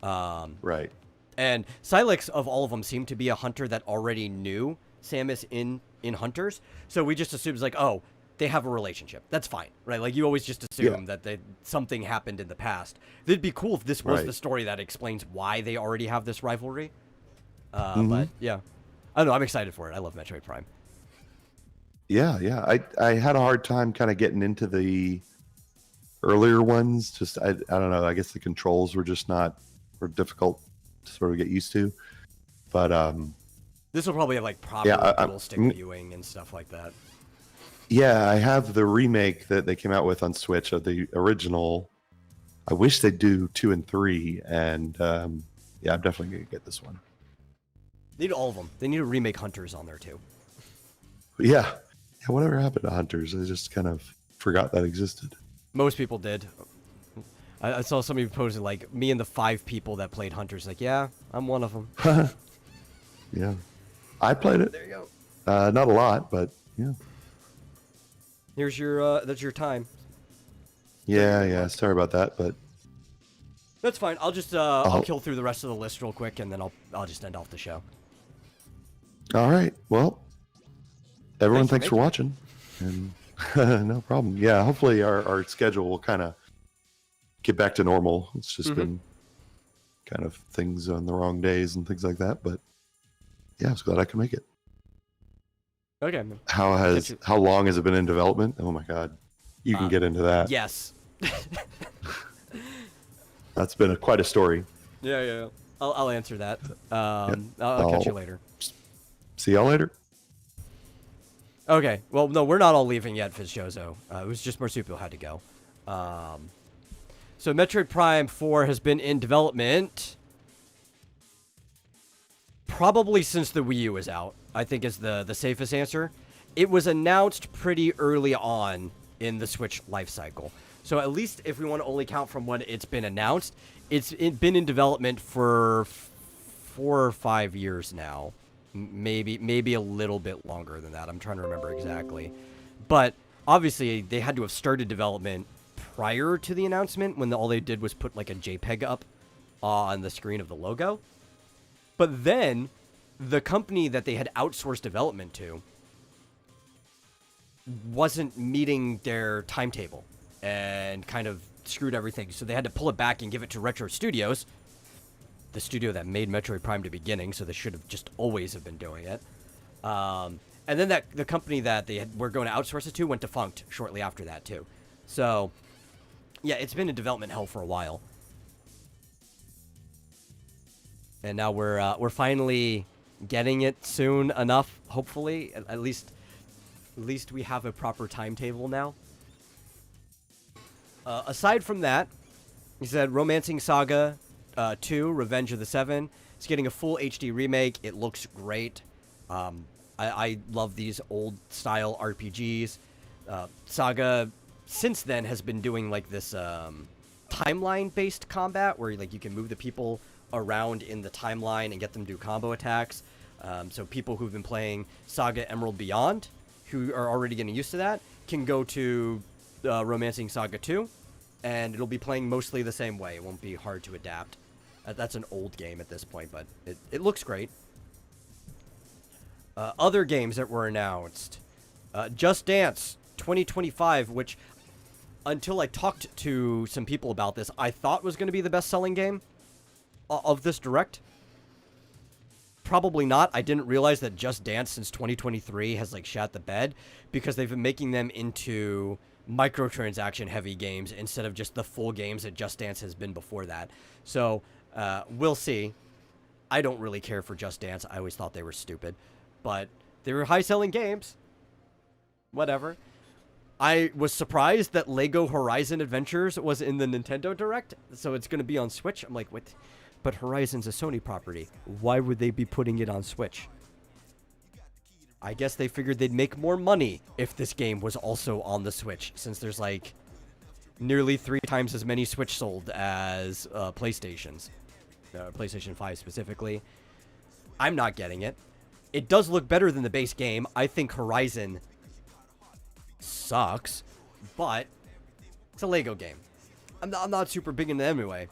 Right. And Silex, of all of them, seemed to be a hunter that already knew Samus in Hunters. So we just assumed, like, oh, they have a relationship. That's fine, right? Like, you always just assume that something happened in the past. It'd be cool if this was the story that explains why they already have this rivalry. But, yeah. I don't know. I'm excited for it. I love Metroid Prime. Yeah. I had a hard time kind of getting into the earlier ones. Just, I don't know. I guess the controls were just were difficult to sort of get used to. But, This will probably have, like, proper dual stick viewing and stuff like that. yeah, I have the remake that they came out with on Switch of the original. I wish they'd do 2 and 3. And, yeah, I'm definitely going to get this one. They need all of them. They need to remake Hunters on there, too. Yeah. Whatever happened to Hunters? I just kind of forgot that existed. Most people did. I saw somebody posted, like, me and the 5 people that played Hunters. Like, yeah, I'm one of them. Yeah. I played it. There you go. Not a lot, but yeah. Here's your, that's your time. Yeah. Sorry about that, but That's fine. I'll just, I'll kill through the rest of the list real quick, and then I'll just end off the show. all right. Well, everyone, Thanks thanks for watching. And no problem. Yeah, hopefully our schedule will kind of get back to normal. It's just been kind of things on the wrong days and things like that. But yeah, I was glad I could make it. Okay. How long has it been in development? Oh my God. You can get into that. Yes. That's been quite a story. Yeah. I'll answer that. I'll catch you later. See y'all later. Okay. Well, no, we're not all leaving yet, Fizzjozo. It was just Marsupial had to go. So Metroid Prime 4 has been in development probably since the Wii U was out, I think is the safest answer. It was announced pretty early on in the Switch life cycle. So at least if we want to only count from when it's been announced, it's been in development for 4 or 5 years now. Maybe a little bit longer than that. I'm trying to remember exactly. But obviously they had to have started development prior to the announcement when all they did was put like a JPEG up on the screen of the logo. But then the company that they had outsourced development to wasn't meeting their timetable and kind of screwed everything. So they had to pull it back and give it to Retro Studios, the studio that made Metroid Prime to beginning, so they should have just always have been doing it. And then the company that they were going to outsource it to went defunct shortly after that too. So yeah, it's been in development hell for a while. And now we're finally getting it soon enough, hopefully. At least we have a proper timetable now. Aside from that, he said Romancing Saga 2, Revenge of the Seven. It's getting a full HD remake. It looks great. I love these old-style RPGs. Saga, since then, has been doing, like, this timeline-based combat where, like, you can move the people around in the timeline and get them to do combo attacks. So people who've been playing Saga Emerald Beyond, who are already getting used to that, can go to Romancing Saga 2, and it'll be playing mostly the same way. It won't be hard to adapt. That's an old game at this point, but it looks great. Other games that were announced. Just Dance 2025, which, until I talked to some people about this, I thought was going to be the best-selling game of this Direct. Probably not. I didn't realize that Just Dance since 2023 has, like, shat the bed, because they've been making them into microtransaction-heavy games instead of just the full games that Just Dance has been before that. So, we'll see. I don't really care for Just Dance. I always thought they were stupid. But they were high-selling games. Whatever. I was surprised that Lego Horizon Adventures was in the Nintendo Direct, so it's going to be on Switch. I'm like, what? But Horizon's a Sony property. Why would they be putting it on Switch? I guess they figured they'd make more money if this game was also on the Switch, since there's, like, nearly 3 times as many Switch sold as PlayStation's. PlayStation 5 specifically. I'm not getting it. It does look better than the base game. I think Horizon sucks, but it's a Lego game. I'm not super big into them anyway,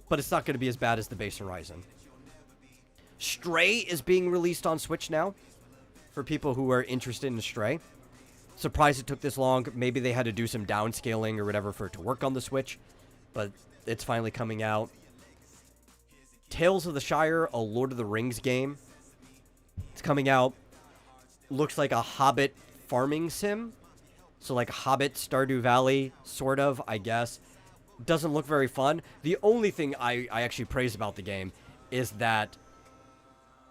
but it's not going to be as bad as the base Horizon. Stray is being released on Switch now for people who are interested in Stray. Surprised it took this long. Maybe they had to do some downscaling or whatever for it to work on the Switch, but it's finally coming out. Tales of the Shire, a Lord of the Rings game. It's coming out. Looks like a Hobbit farming sim. So like Hobbit, Stardew Valley, sort of, I guess. Doesn't look very fun. The only thing I actually praise about the game is that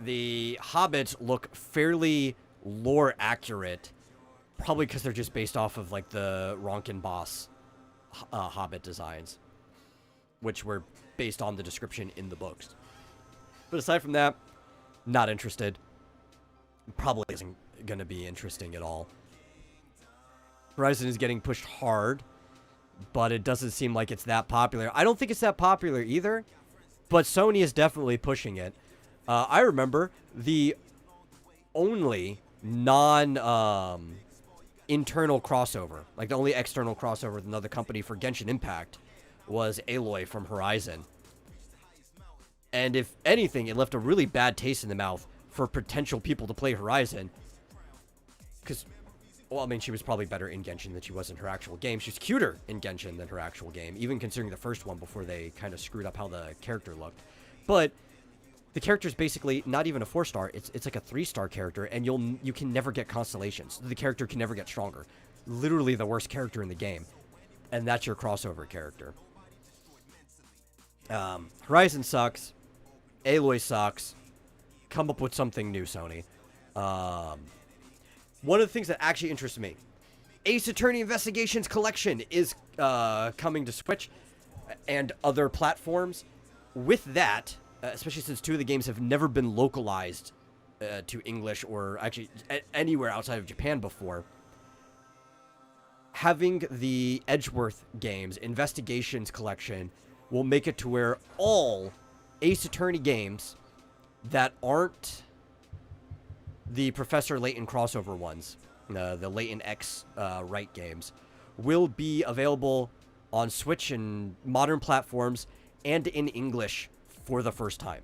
the Hobbits look fairly lore accurate. Probably because they're just based off of like the Ronkin Boss Hobbit designs, which were based on the description in the books. But aside from that, not interested. Probably isn't going to be interesting at all. Horizon is getting pushed hard, but it doesn't seem like it's that popular. I don't think it's that popular either, but Sony is definitely pushing it. I remember the only non-internal crossover, like the only external crossover with another company for Genshin Impact was Aloy from Horizon. And if anything, it left a really bad taste in the mouth for potential people to play Horizon. Because, well, I mean, she was probably better in Genshin than she was in her actual game. She's cuter in Genshin than her actual game, even considering the first one before they kind of screwed up how the character looked. But the character's basically not even a 4-star. It's like a 3-star character, and you can never get constellations. The character can never get stronger. Literally the worst character in the game. And that's your crossover character. Horizon sucks. Aloy sucks. Come up with something new, Sony. One of the things that actually interests me, Ace Attorney Investigations Collection is coming to Switch and other platforms. With that, especially since 2 of the games have never been localized to English or actually anywhere outside of Japan before, having the Edgeworth games Investigations Collection will make it to where all Ace Attorney games that aren't the Professor Layton crossover ones, the Layton X Right games, will be available on Switch and modern platforms and in English for the first time.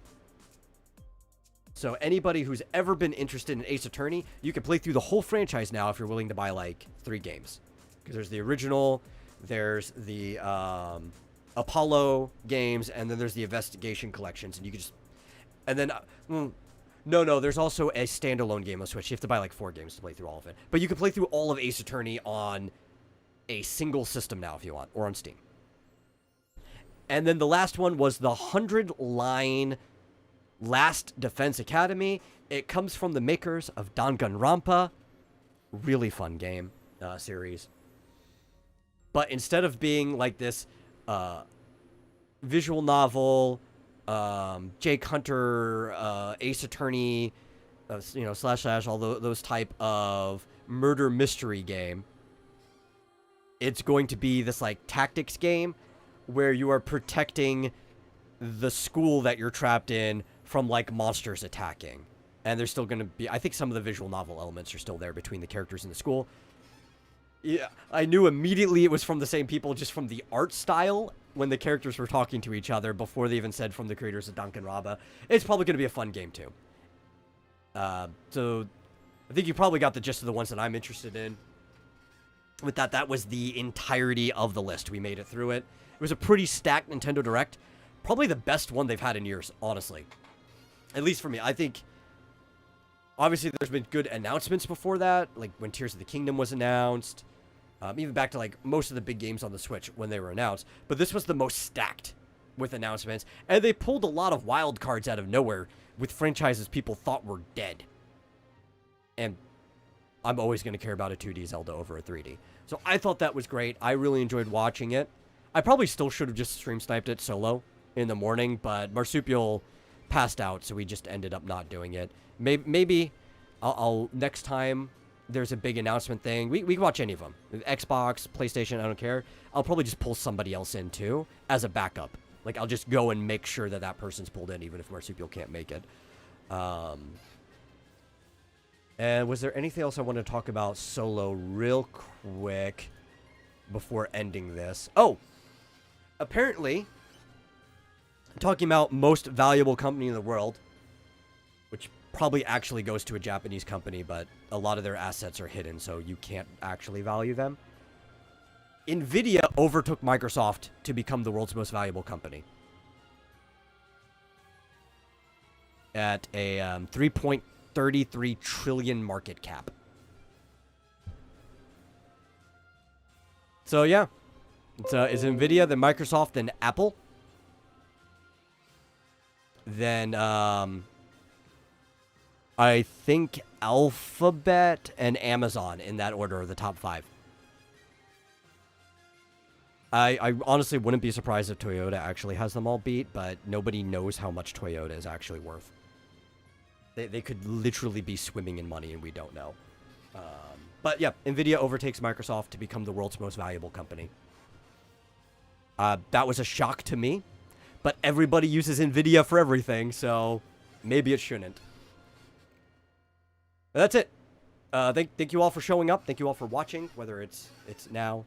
So anybody who's ever been interested in Ace Attorney, you can play through the whole franchise now if you're willing to buy like 3 games. Because there's the original, there's the Apollo games, and then there's the Investigation collections, and you can just... And then... No, there's also a standalone game on Switch. You have to buy like 4 games to play through all of it. But you can play through all of Ace Attorney on a single system now if you want, or on Steam. And then the last one was the 100-line Last Defense Academy. It comes from the makers of Danganronpa. Really fun game series. But instead of being like this visual novel, Jake Hunter, Ace Attorney, / all those type of murder mystery game, it's going to be this like tactics game where you are protecting the school that you're trapped in from like monsters attacking. And there's still going to be, I think some of the visual novel elements are still there between the characters in the school. Yeah, I knew immediately it was from the same people just from the art style when the characters were talking to each other before they even said from the creators of Danganronpa. It's probably going to be a fun game too. So I think you probably got the gist of the ones that I'm interested in. With that, that was the entirety of the list. We made it through it. It was a pretty stacked Nintendo Direct. Probably the best one they've had in years, honestly. At least for me. I think, obviously, there's been good announcements before that, like when Tears of the Kingdom was announced. Even back to like most of the big games on the Switch when they were announced. But this was the most stacked with announcements. And they pulled a lot of wild cards out of nowhere with franchises people thought were dead. And I'm always going to care about a 2D Zelda over a 3D. So I thought that was great. I really enjoyed watching it. I probably still should have just stream sniped it solo in the morning, but Marsupial passed out, so we just ended up not doing it. Maybe I'll next time there's a big announcement thing. We can watch any of them. Xbox, PlayStation, I don't care. I'll probably just pull somebody else in, too, as a backup. Like, I'll just go and make sure that that person's pulled in, even if Marsupial can't make it. And was there anything else I wanted to talk about solo real quick before ending this? Oh! Apparently, talking about most valuable company in the world, which probably actually goes to a Japanese company, but a lot of their assets are hidden, so you can't actually value them. Nvidia overtook Microsoft to become the world's most valuable company. At a 3.33 trillion market cap. So yeah, it's Nvidia, then Microsoft, then Apple, then I think Alphabet and Amazon in that order are the top 5. I honestly wouldn't be surprised if Toyota actually has them all beat, but nobody knows how much Toyota is actually worth. They could literally be swimming in money and we don't know. But yeah, Nvidia overtakes Microsoft to become the world's most valuable company. That was a shock to me, but everybody uses Nvidia for everything, so maybe it shouldn't. But that's it. Thank you all for showing up. Thank you all for watching, whether it's now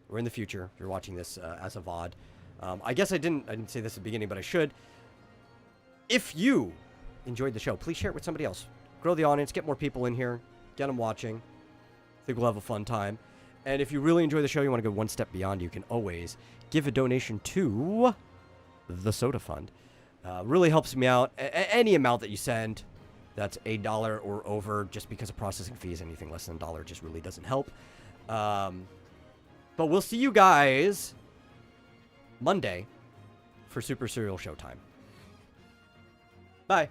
or in the future. If you're watching this as a VOD. I guess I didn't say this at the beginning, but I should. If you enjoyed the show, please share it with somebody else. Grow the audience, get more people in here, get them watching. I think we'll have a fun time. And if you really enjoy the show, you want to go one step beyond, you can always give a donation to the Soda Fund. Really helps me out. Any amount that you send, that's $1 or over, just because of processing fees. Anything less than $1 just really doesn't help. But we'll see you guys Monday for Super Serial Showtime. Bye.